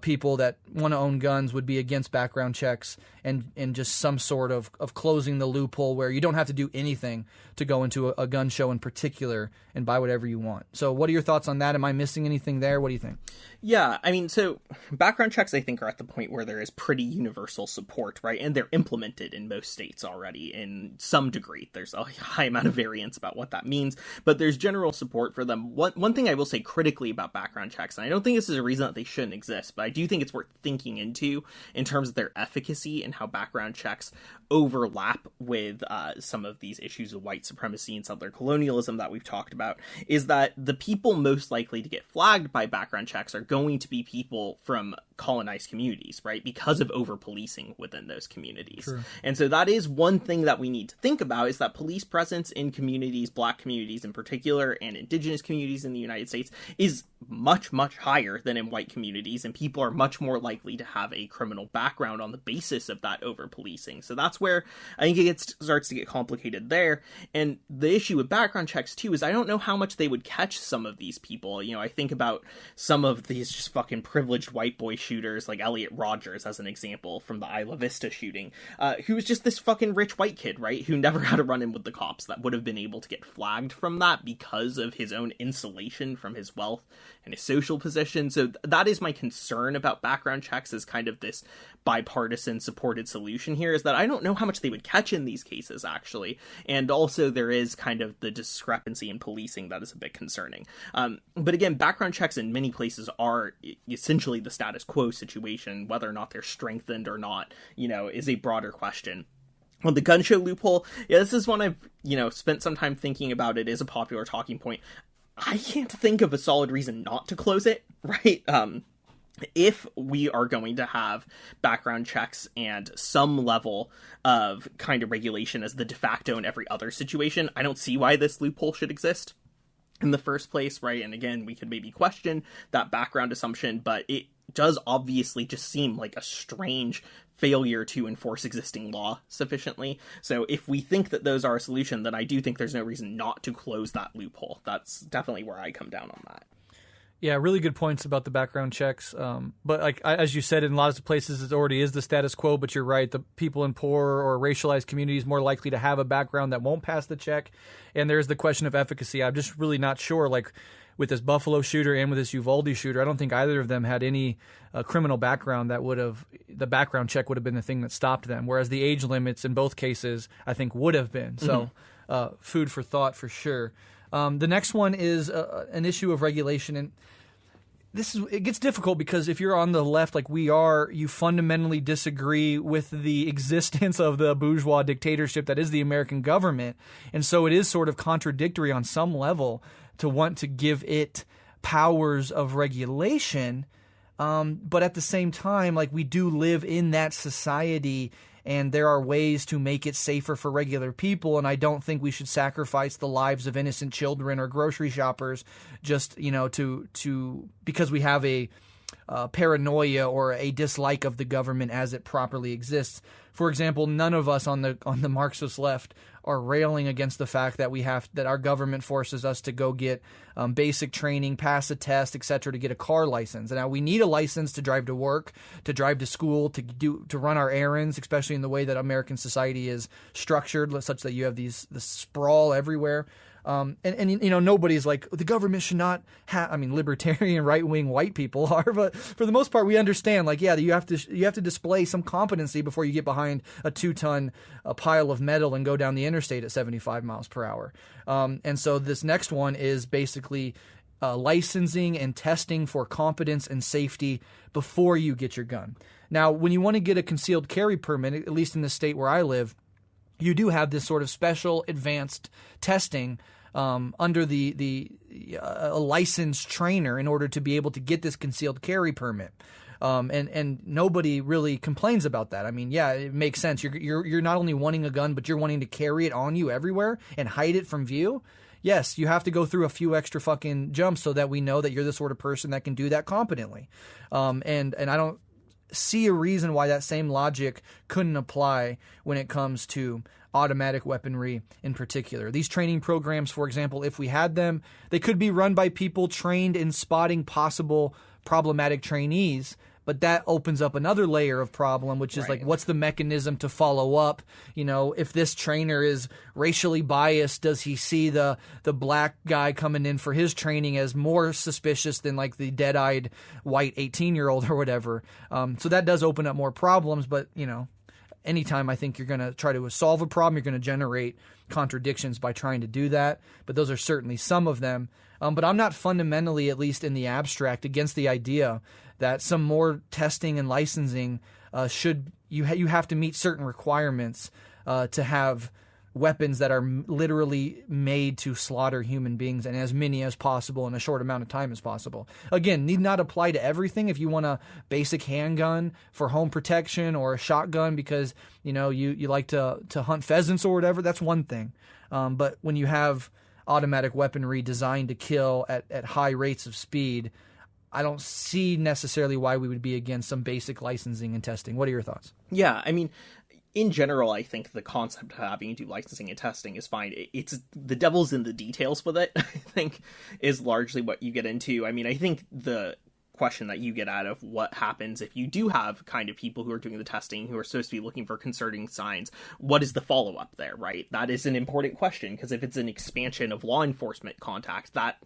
people that want to own guns would be against background checks and just some sort of closing the loophole where you don't have to do anything to go into a gun show in particular and buy whatever you want. So what are your thoughts on that? Am I missing anything there? What do you think? Yeah, I mean, so background checks, I think, are at the point where there is pretty universal support, right? And they're implemented in most states already in some degree. There's a high amount of variance about what that means, but there's general support for them. One thing I will say critically about background checks, and I don't think this is a reason that they shouldn't exist, but I do think it's worth thinking into in terms of their efficacy and how background checks overlap with some of these issues of white supremacy and settler colonialism that we've talked about, is that the people most likely to get flagged by background checks are going to be people from colonized communities, right? Because of over-policing within those communities. True. And so that is one thing that we need to think about, is that police presence in communities, black communities in particular, and indigenous communities in the United States is much, much higher than in white communities, and people are much more likely to have a criminal background on the basis of that over-policing. So that's where I think it starts to get complicated there. And the issue with background checks, too, is I don't know how much they would catch some of these people. I think about some of these just fucking privileged white boy shooters, like Elliot Rogers as an example from the Isla Vista shooting, who was just this fucking rich white kid, right, who never had a run-in with the cops, that would have been able to get flagged from that because of his own insulation from his wealth and his social position. So that is my concern about background checks as kind of this bipartisan supported solution here, is that I don't know how much they would catch in these cases, actually. And also there is kind of the discrepancy in policing that is a bit concerning. But again, background checks in many places are essentially the status quo situation. Whether or not they're strengthened or not, is a broader question. Well, the gun show loophole, this is one I've, spent some time thinking about. It is a popular talking point. I can't think of a solid reason not to close it, right? If we are going to have background checks and some level of kind of regulation as the de facto in every other situation, I don't see why this loophole should exist in the first place, right? And again, we could maybe question that background assumption, but it does obviously just seem like a strange failure to enforce existing law sufficiently. So if we think that those are a solution, then I do think there's no reason not to close that loophole. That's definitely where I come down on that. Yeah, really good points about the background checks. But as you said, in lots of places it already is the status quo, but you're right. The people in poor or racialized communities more likely to have a background that won't pass the check. And there's the question of efficacy. I'm just really not sure, like with this Buffalo shooter and with this Uvalde shooter, I don't think either of them had any criminal background that the background check would have been the thing that stopped them. Whereas the age limits in both cases, I think, would have been. So food for thought for sure. The next one is an issue of regulation. And it gets difficult because if you're on the left like we are, you fundamentally disagree with the existence of the bourgeois dictatorship that is the American government. And so it is sort of contradictory on some level to want to give it powers of regulation. But at the same time, like, we do live in that society, and there are ways to make it safer for regular people. And I don't think we should sacrifice the lives of innocent children or grocery shoppers just, because we have a paranoia or a dislike of the government as it properly exists. For example, none of us on the Marxist left are railing against the fact that our government forces us to go get basic training, pass a test, etc., to get a car license. And now we need a license to drive to work, to drive to school, to run our errands, especially in the way that American society is structured, such that you have the sprawl everywhere. Nobody's like, the government should not have, libertarian right-wing white people are, but for the most part, we understand, like, yeah, you have to display some competency before you get behind a 2-ton pile of metal and go down the interstate at 75 miles per hour. And so this next one is basically licensing and testing for competence and safety before you get your gun. Now, when you want to get a concealed carry permit, at least in the state where I live, you do have this sort of special advanced testing under a licensed trainer in order to be able to get this concealed carry permit. And nobody really complains about that. I mean, yeah, it makes sense. You're not only wanting a gun, but you're wanting to carry it on you everywhere and hide it from view. Yes, you have to go through a few extra fucking jumps so that we know that you're the sort of person that can do that competently. And I don't see a reason why that same logic couldn't apply when it comes to automatic weaponry in particular. These training programs, for example, if we had them, they could be run by people trained in spotting possible problematic trainees, but that opens up another layer of problem, which is like, what's the mechanism to follow up? If this trainer is racially biased, does he see the black guy coming in for his training as more suspicious than like the dead-eyed white 18-year-old or whatever? So that does open up more problems, but anytime I think you're going to try to solve a problem, you're going to generate contradictions by trying to do that. But those are certainly some of them. But I'm not fundamentally, at least in the abstract, against the idea that some more testing and licensing you have to meet certain requirements to have weapons that are literally made to slaughter human beings, and as many as possible in a short amount of time as possible. Again, need not apply to everything. If you want a basic handgun for home protection or a shotgun because you like to hunt pheasants or whatever, that's one thing. But when you have automatic weaponry designed to kill at high rates of speed, I don't see necessarily why we would be against some basic licensing and testing. What are your thoughts? Yeah, in general, I think the concept of having to do licensing and testing is fine. It's the devil's in the details with it, I think, is largely what you get into. I think the question that you get out of what happens if you do have kind of people who are doing the testing who are supposed to be looking for concerning signs, what is the follow-up there, right? That is an important question, because if it's an expansion of law enforcement contact, that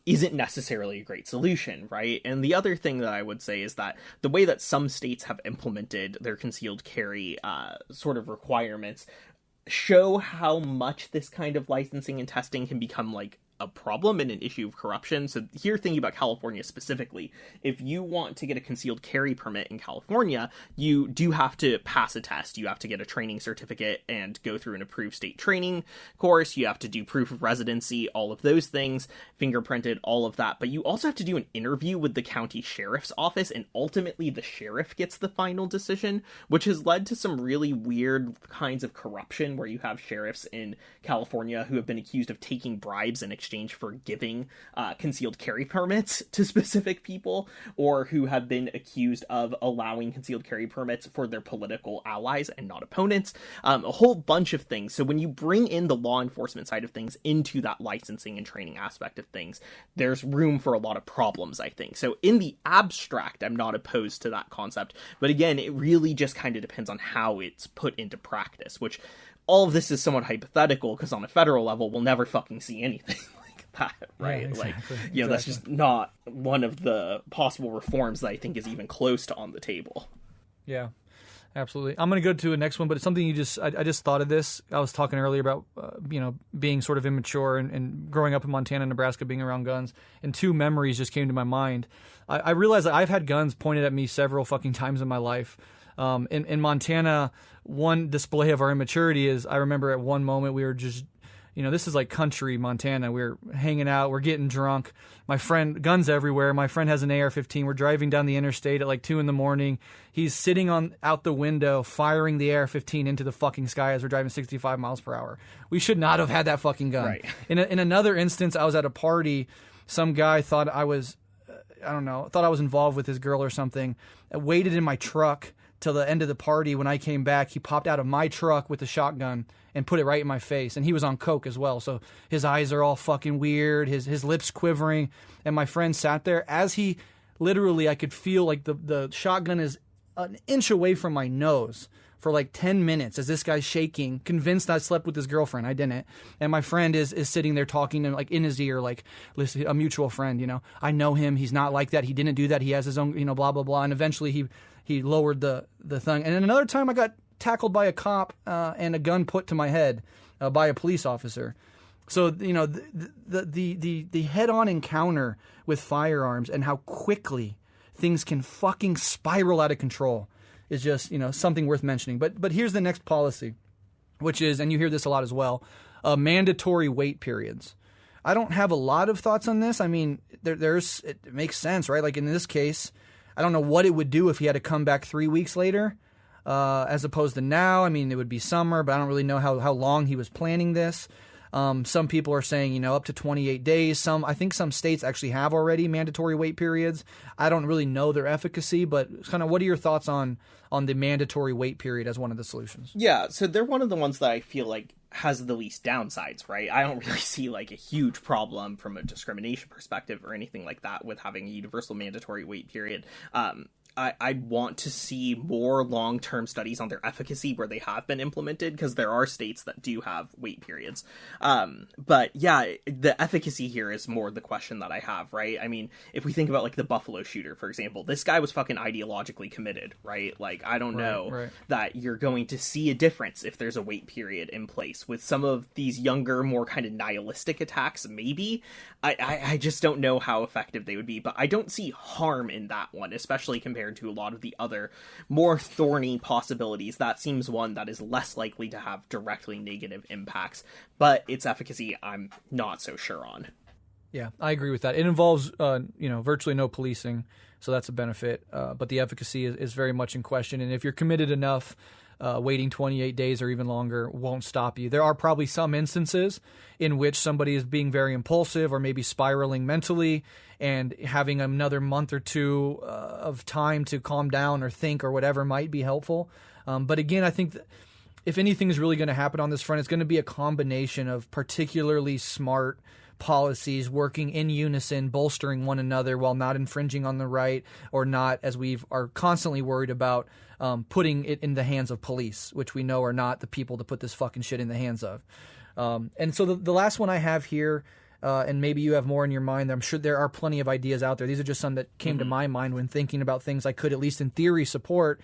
isn't necessarily a great solution, right? And the other thing that I would say is that the way that some states have implemented their concealed carry sort of requirements show how much this kind of licensing and testing can become like a problem and an issue of corruption. So here, thinking about California specifically, if you want to get a concealed carry permit in California, you do have to pass a test. You have to get a training certificate and go through an approved state training course. You have to do proof of residency, all of those things, fingerprinted, all of that. But you also have to do an interview with the county sheriff's office, and ultimately the sheriff gets the final decision, which has led to some really weird kinds of corruption where you have sheriffs in California who have been accused of taking bribes in exchange for giving concealed carry permits to specific people, or who have been accused of allowing concealed carry permits for their political allies and not opponents. A whole bunch of things. So when you bring in the law enforcement side of things into that licensing and training aspect of things, there's room for a lot of problems, I think. So in the abstract, I'm not opposed to that concept. But again, it really just kind of depends on how it's put into practice, which all of this is somewhat hypothetical, because on a federal level, we'll never fucking see anything that, right? Yeah, exactly. Like, that's just not one of the possible reforms that I think is even close to on the table. Yeah. Absolutely. I'm going to go to the next one, but it's something I just thought of this. I was talking earlier about, being sort of immature and growing up in Montana and Nebraska, being around guns, and two memories just came to my mind. I realized that I've had guns pointed at me several fucking times in my life. In Montana, one display of our immaturity is, I remember at one moment we were just, this is like country Montana. We're hanging out. We're getting drunk. My friend, guns everywhere. My friend has an AR-15. We're driving down the interstate at like 2 a.m. He's sitting out the window, firing the AR-15 into the fucking sky as we're driving 65 miles per hour. We should not have had that fucking gun. Right. In another instance, I was at a party. Some guy thought I was involved with his girl or something. I waited in my truck till the end of the party. When I came back, he popped out of my truck with a shotgun and put it right in my face. And he was on coke as well, so his eyes are all fucking weird, his lips quivering. And my friend sat there as he literally, I could feel like the shotgun is an inch away from my nose for like 10 minutes as this guy's shaking, convinced I slept with his girlfriend. I didn't. And my friend is sitting there talking to, like, in his ear, like, listen, a mutual friend, I know him. He's not like that. He didn't do that. He has his own, blah, blah, blah. And eventually he lowered the thing. And then another time I got tackled by a cop and a gun put to my head by a police officer. So, the head-on encounter with firearms and how quickly things can fucking spiral out of control is just, something worth mentioning. But here's the next policy, which is, and you hear this a lot as well, mandatory wait periods. I don't have a lot of thoughts on this. I mean, it makes sense, right? Like in this case, I don't know what it would do if he had to come back 3 weeks later, as opposed to now. I mean, it would be summer, but I don't really know how long he was planning this. Some people are saying, up to 28 days. I think some states actually have already mandatory wait periods. I don't really know their efficacy, but kind of what are your thoughts on the mandatory wait period as one of the solutions? Yeah, so they're one of the ones that I feel like has the least downsides, right? I don't really see like a huge problem from a discrimination perspective or anything like that with having a universal mandatory wait period. I want to see more long-term studies on their efficacy where they have been implemented, because there are states that do have wait periods. But yeah, the efficacy here is more the question that I have, right? I mean, if we think about like the Buffalo shooter, for example, this guy was fucking ideologically committed, right? Like, I don't know that you're going to see a difference if there's a wait period in place. With some of these younger, more kind of nihilistic attacks, maybe. I just don't know how effective they would be, but I don't see harm in that one, especially compared to a lot of the other more thorny possibilities. That seems one that is less likely to have directly negative impacts, but its efficacy I'm not so sure on. Yeah, I agree with that. It involves virtually no policing, so that's a benefit, but the efficacy is very much in question. And if you're committed enough, waiting 28 days or even longer won't stop you. There are probably some instances in which somebody is being very impulsive or maybe spiraling mentally, and having another month or two of time to calm down or think or whatever might be helpful. But again, I think that if anything is really going to happen on this front, it's going to be a combination of particularly smart policies working in unison, bolstering one another while not infringing on the right, or not, as we are constantly worried about, putting it in the hands of police, which we know are not the people to put this fucking shit in the hands of. And so the last one I have here, and maybe you have more in your mind, I'm sure there are plenty of ideas out there. These are just some that came to my mind when thinking about things I could, at least in theory, support,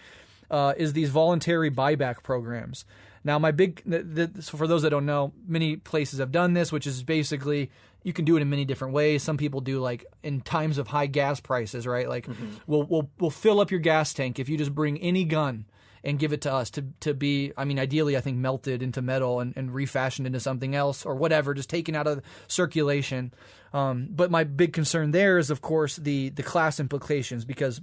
is these voluntary buyback programs. Now, so for those that don't know, many places have done this, which is basically, you can do it in many different ways. Some people do, like, in times of high gas prices, right? Like, we'll fill up your gas tank if you just bring any gun and give it to us to be, I mean, ideally, I think, melted into metal and refashioned into something else or whatever, just taken out of circulation. But my big concern there is, of course, the class implications, because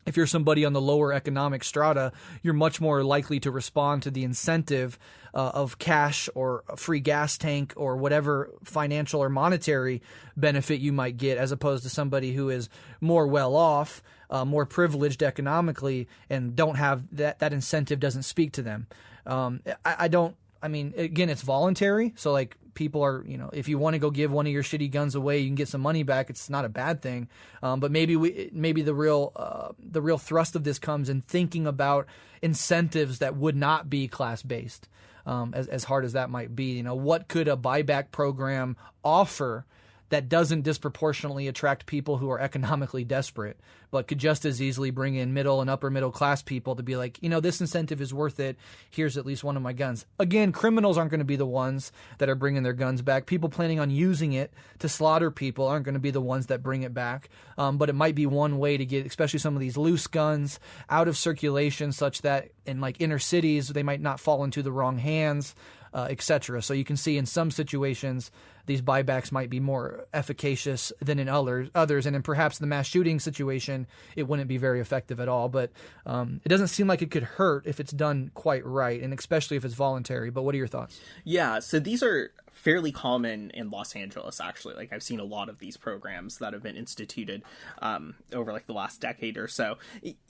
if you're somebody on the lower economic strata, you're much more likely to respond to the incentive of cash or a free gas tank or whatever financial or monetary benefit you might get, as opposed to somebody who is more well off, more privileged economically, and don't have that incentive doesn't speak to them. I mean, again, it's voluntary. So, like, people are, if you want to go give one of your shitty guns away, you can get some money back. It's not a bad thing. But maybe the real thrust of this comes in thinking about incentives that would not be class based, as hard as that might be. What could a buyback program offer that doesn't disproportionately attract people who are economically desperate, but could just as easily bring in middle and upper middle class people to be like, this incentive is worth it. Here's at least one of my guns. Again, criminals aren't going to be the ones that are bringing their guns back. People planning on using it to slaughter people aren't going to be the ones that bring it back. But it might be one way to get, especially some of these loose guns, out of circulation, such that in like inner cities, they might not fall into the wrong hands, etc. So you can see in some situations, these buybacks might be more efficacious than in others, and in perhaps the mass shooting situation, it wouldn't be very effective at all. But it doesn't seem like it could hurt if it's done quite right, and especially if it's voluntary. But what are your thoughts? Yeah, so these are fairly common in Los Angeles, actually. Like, I've seen a lot of these programs that have been instituted over like the last decade or so.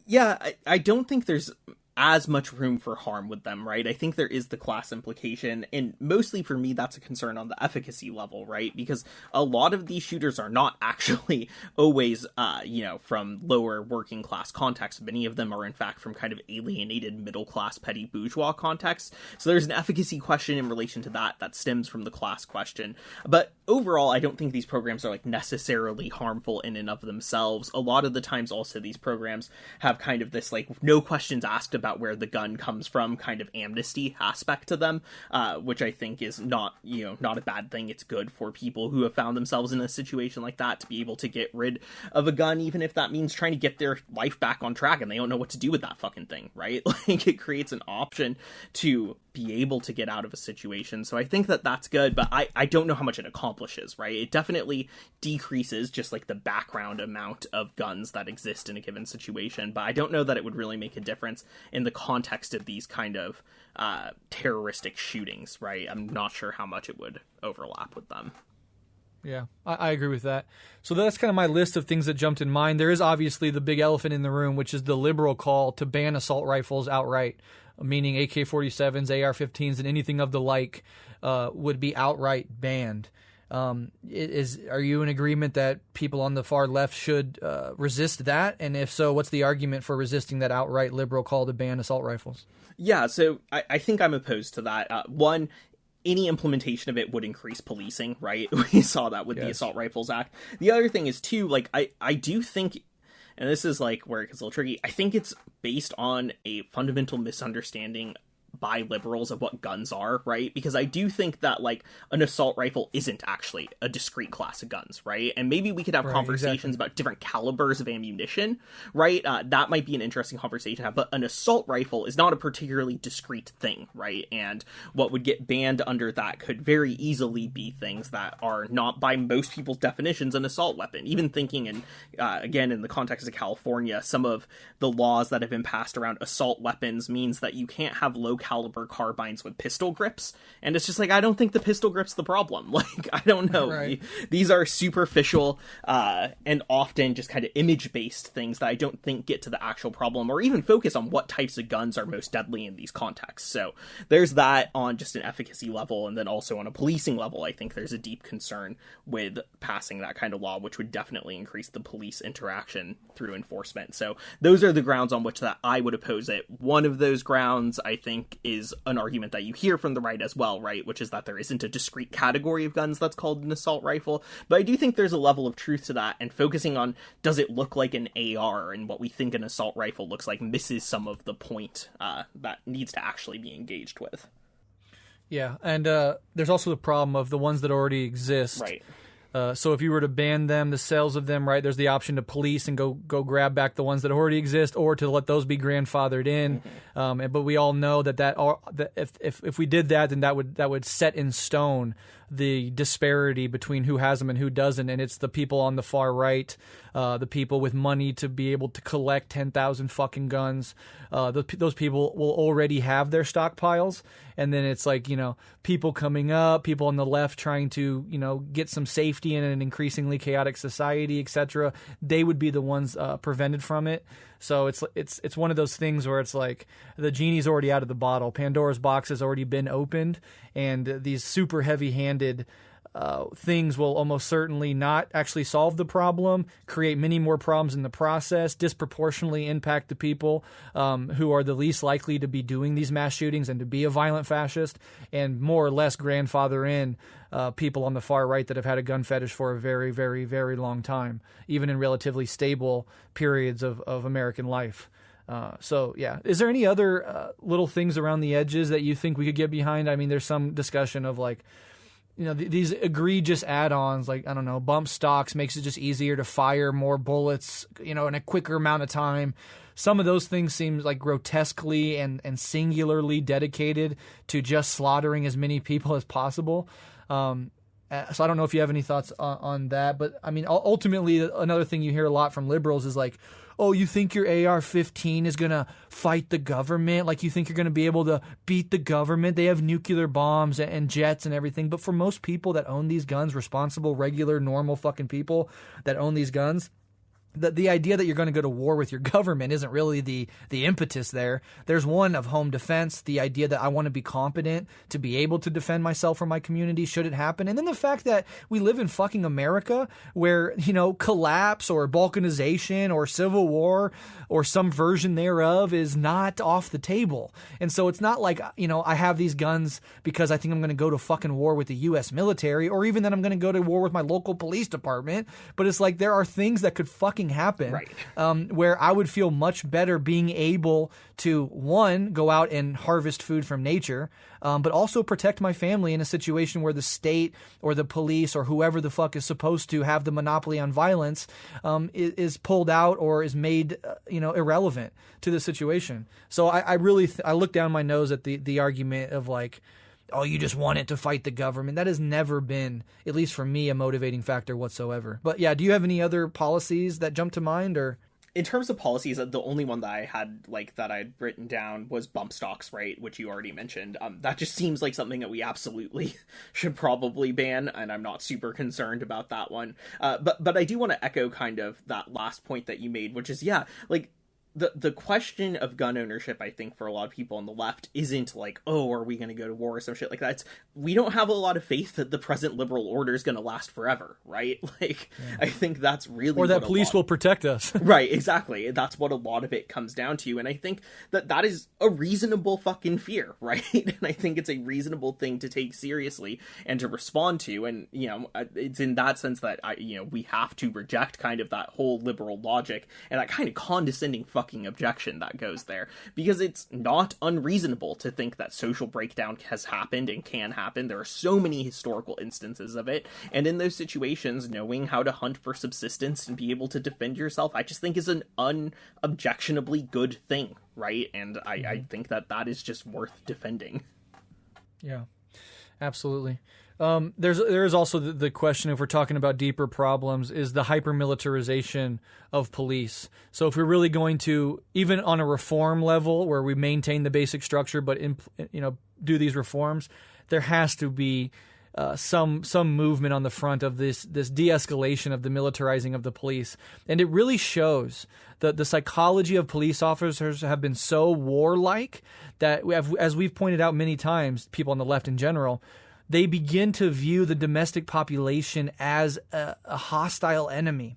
Yeah, I don't think there's as much room for harm with them, right? I think there is the class implication, and mostly for me, that's a concern on the efficacy level, right? Because a lot of these shooters are not actually always, from lower working class contexts. Many of them are, in fact, from kind of alienated middle class petty bourgeois contexts. So there's an efficacy question in relation to that stems from the class question. But overall, I don't think these programs are like necessarily harmful in and of themselves. A lot of the times also these programs have kind of this like no questions asked about where the gun comes from kind of amnesty aspect to them, which I think is not a bad thing. It's good for people who have found themselves in a situation like that to be able to get rid of a gun, even if that means trying to get their life back on track and they don't know what to do with that fucking thing, right? Like, it creates an option to be able to get out of a situation. So I think that that's good, but I don't know how much it accomplishes, right? It definitely decreases just like the background amount of guns that exist in a given situation, but I don't know that it would really make a difference in the context of these kind of terroristic shootings, right? I'm not sure how much it would overlap with them. Yeah, I agree with that. So that's kind of my list of things that jumped in mind. There is obviously the big elephant in the room, which is the liberal call to ban assault rifles outright, meaning AK-47s, AR-15s, and anything of the like would be outright banned. Are you in agreement that people on the far left should resist that? And if so, what's the argument for resisting that outright liberal call to ban assault rifles? Yeah, so I think I'm opposed to that. One, any implementation of it would increase policing, right? We saw that with the Assault Rifles Act. The other thing is, too, like, I do think, and this is, like, where it gets a little tricky, I think it's based on a fundamental misunderstanding by liberals of what guns are, right? Because I do think that, like, an assault rifle isn't actually a discrete class of guns, right? And maybe we could have conversations about different calibers of ammunition, right? That might be an interesting conversation to have, but an assault rifle is not a particularly discrete thing, right? And what would get banned under that could very easily be things that are not, by most people's definitions, an assault weapon. Even thinking in, again, in the context of California, some of the laws that have been passed around assault weapons means that you can't have low caliber carbines with pistol grips, and it's just like, I don't think the pistol grip's the problem. Like, I don't know. Right. These are superficial and often just kind of image-based things that I don't think get to the actual problem or even focus on what types of guns are most deadly in these contexts. So there's that on just an efficacy level, and then also on a policing level, I think there's a deep concern with passing that kind of law, which would definitely increase the police interaction through enforcement. So those are the grounds on which that I would oppose it. One of those grounds, I think, is an argument that you hear from the right as well, right? Which is that there isn't a discrete category of guns that's called an assault rifle. But I do think there's a level of truth to that, and focusing on does it look like an AR and what we think an assault rifle looks like misses some of the point that needs to actually be engaged with. Yeah, and there's also the problem of the ones that already exist. Right. So if you were to ban them, the sales of them, right, there's the option to police and go grab back the ones that already exist, or to let those be grandfathered in. Mm-hmm. But we all know that if we did that, then that would set in stone the disparity between who has them and who doesn't, and it's the people on the far right, the people with money to be able to collect 10,000 fucking guns. Those people will already have their stockpiles, and then it's like, people coming up, people on the left trying to, get some safety in an increasingly chaotic society, etc. They would be the ones prevented from it. So it's one of those things where it's like the genie's already out of the bottle. Pandora's box has already been opened, and these super heavy-handed things will almost certainly not actually solve the problem, create many more problems in the process, disproportionately impact the people who are the least likely to be doing these mass shootings and to be a violent fascist, and more or less grandfather in people on the far right that have had a gun fetish for a very, very, very long time, even in relatively stable periods of American life. So, yeah. Is there any other little things around the edges that you think we could get behind? I mean, there's some discussion of like, these egregious add-ons, like, I don't know, bump stocks makes it just easier to fire more bullets, in a quicker amount of time. Some of those things seem like grotesquely and singularly dedicated to just slaughtering as many people as possible. So I don't know if you have any thoughts on that. But, I mean, ultimately, another thing you hear a lot from liberals is like, oh, you think your AR-15 is going to fight the government? Like, you think you're going to be able to beat the government? They have nuclear bombs and jets and everything. But for most people that own these guns, responsible, regular, normal fucking people that own these guns, the idea that you're going to go to war with your government isn't really the impetus there. There's one of home defense, the idea that I want to be competent to be able to defend myself or my community should it happen. And then the fact that we live in fucking America where, collapse or balkanization or civil war or some version thereof is not off the table. And so it's not like, I have these guns because I think I'm going to go to fucking war with the U.S. military, or even that I'm going to go to war with my local police department. But it's like there are things that could fucking happen, right, where I would feel much better being able to, one, go out and harvest food from nature, but also protect my family in a situation where the state or the police or whoever the fuck is supposed to have the monopoly on violence is pulled out or is made irrelevant to the situation. So I really I look down my nose at the argument of like, oh, you just want it to fight the government. That has never been, at least for me, a motivating factor whatsoever. But yeah, do you have any other policies that jump to mind? Or in terms of policies, the only one that I had that I'd written down was bump stocks, right, which you already mentioned. That just seems like something that we absolutely should probably ban, and I'm not super concerned about that one. But I do want to echo kind of that last point that you made, which is, the question of gun ownership, I think, for a lot of people on the left isn't like, oh, are we going to go to war or some shit like that. We don't have a lot of faith that the present liberal order is going to last forever, right? I think that's really... Or that police will protect us. Right, exactly. That's what a lot of it comes down to. And I think that is a reasonable fucking fear, right? And I think it's a reasonable thing to take seriously and to respond to. And, it's in that sense that, we have to reject kind of that whole liberal logic and that kind of condescending fucking objection that goes there, because it's not unreasonable to think that social breakdown has happened and can happen. There are so many historical instances of it, and in those situations, knowing how to hunt for subsistence and be able to defend yourself, I just think is an unobjectionably good thing, right? And I think that is just worth defending. Yeah, absolutely. There is also the question, if we're talking about deeper problems, is the hyper-militarization of police. So if we're really going to, even on a reform level where we maintain the basic structure but do these reforms, there has to be some movement on the front of this de-escalation of the militarizing of the police. And it really shows that the psychology of police officers have been so warlike that, as we've pointed out many times, people on the left in general, they begin to view the domestic population as a hostile enemy.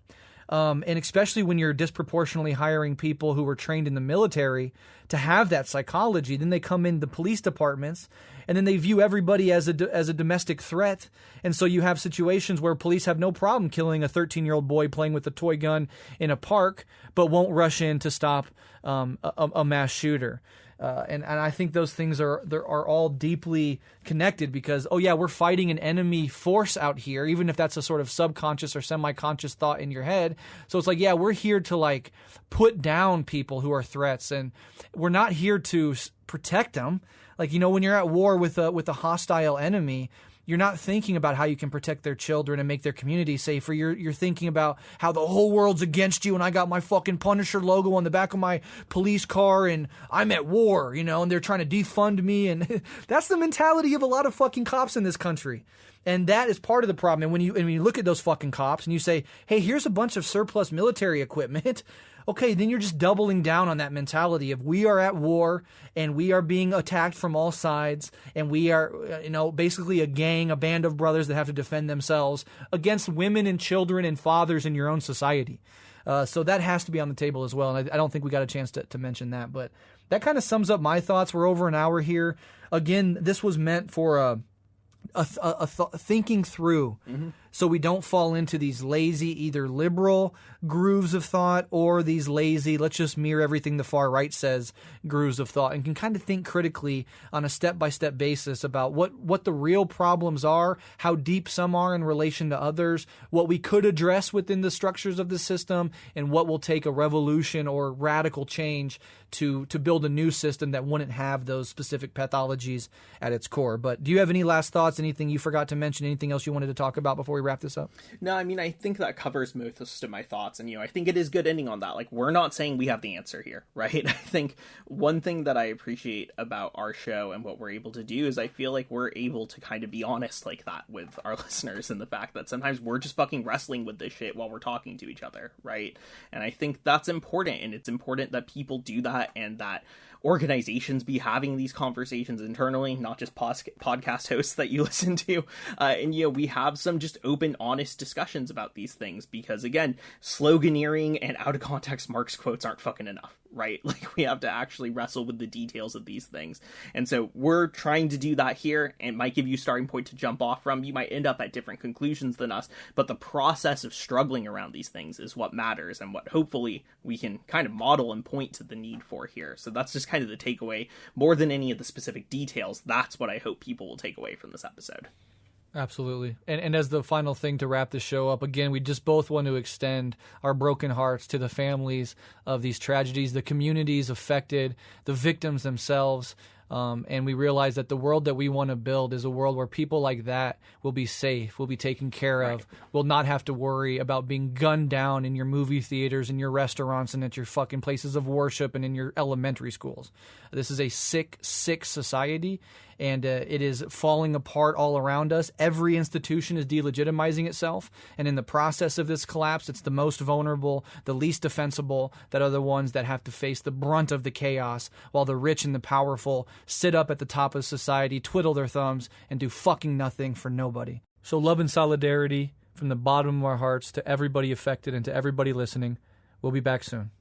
And especially when you're disproportionately hiring people who were trained in the military to have that psychology, then they come in the police departments and then they view everybody as a domestic threat. And so you have situations where police have no problem killing a 13-year-old boy playing with a toy gun in a park, but won't rush in to stop a mass shooter. And I think those things are all deeply connected because, oh yeah, we're fighting an enemy force out here, even if that's a sort of subconscious or semi-conscious thought in your head. So it's like, yeah, we're here to like put down people who are threats, and we're not here to protect them. Like, when you're at war with a hostile enemy, you're not thinking about how you can protect their children and make their community safer. You're thinking about how the whole world's against you and I got my fucking Punisher logo on the back of my police car and I'm at war, and they're trying to defund me. And that's the mentality of a lot of fucking cops in this country. And that is part of the problem. And when you look at those fucking cops and you say, hey, here's a bunch of surplus military equipment, okay, then you're just doubling down on that mentality of we are at war and we are being attacked from all sides and we are, basically a band of brothers that have to defend themselves against women and children and fathers in your own society. So that has to be on the table as well. And I don't think we got a chance to mention that. But that kind of sums up my thoughts. We're over an hour here. Again, this was meant for thinking through, so we don't fall into these lazy, either liberal grooves of thought or these lazy, let's just mirror everything the far right says, grooves of thought, and can kind of think critically on a step-by-step basis about what the real problems are, how deep some are in relation to others, what we could address within the structures of the system, and what will take a revolution or radical change to build a new system that wouldn't have those specific pathologies at its core. But do you have any last thoughts, anything you forgot to mention, anything else you wanted to talk about before we wrap this up? No, I mean, I think that covers most of my thoughts, and I think it is good ending on that. Like, we're not saying we have the answer here, right? I think one thing that I appreciate about our show and what we're able to do is I feel like we're able to kind of be honest like that with our listeners, and the fact that sometimes we're just fucking wrestling with this shit while we're talking to each other, right? And I think that's important, and it's important that people do that, and that organizations be having these conversations internally, not just podcast hosts that you listen to. And we have some just open, honest discussions about these things, because again, sloganeering and out of context Marx quotes aren't fucking enough, right? Like, we have to actually wrestle with the details of these things. And so we're trying to do that here, and might give you a starting point to jump off from. You might end up at different conclusions than us, but the process of struggling around these things is what matters, and what hopefully we can kind of model and point to the need for here. So that's just kind of the takeaway, more than any of the specific details. That's what I hope people will take away from this episode. Absolutely. And as the final thing to wrap the show up, again, we just both want to extend our broken hearts to the families of these tragedies, the communities affected, the victims themselves. And we realize that the world that we want to build is a world where people like that will be safe, will be taken care of, will not have to worry about being gunned down in your movie theaters, in your restaurants, and at your fucking places of worship, and in your elementary schools. This is a sick, sick society, and it is falling apart all around us. Every institution is delegitimizing itself, and in the process of this collapse, it's the most vulnerable, the least defensible, that are the ones that have to face the brunt of the chaos, while the rich and the powerful sit up at the top of society, twiddle their thumbs, and do fucking nothing for nobody. So love and solidarity from the bottom of our hearts to everybody affected and to everybody listening. We'll be back soon.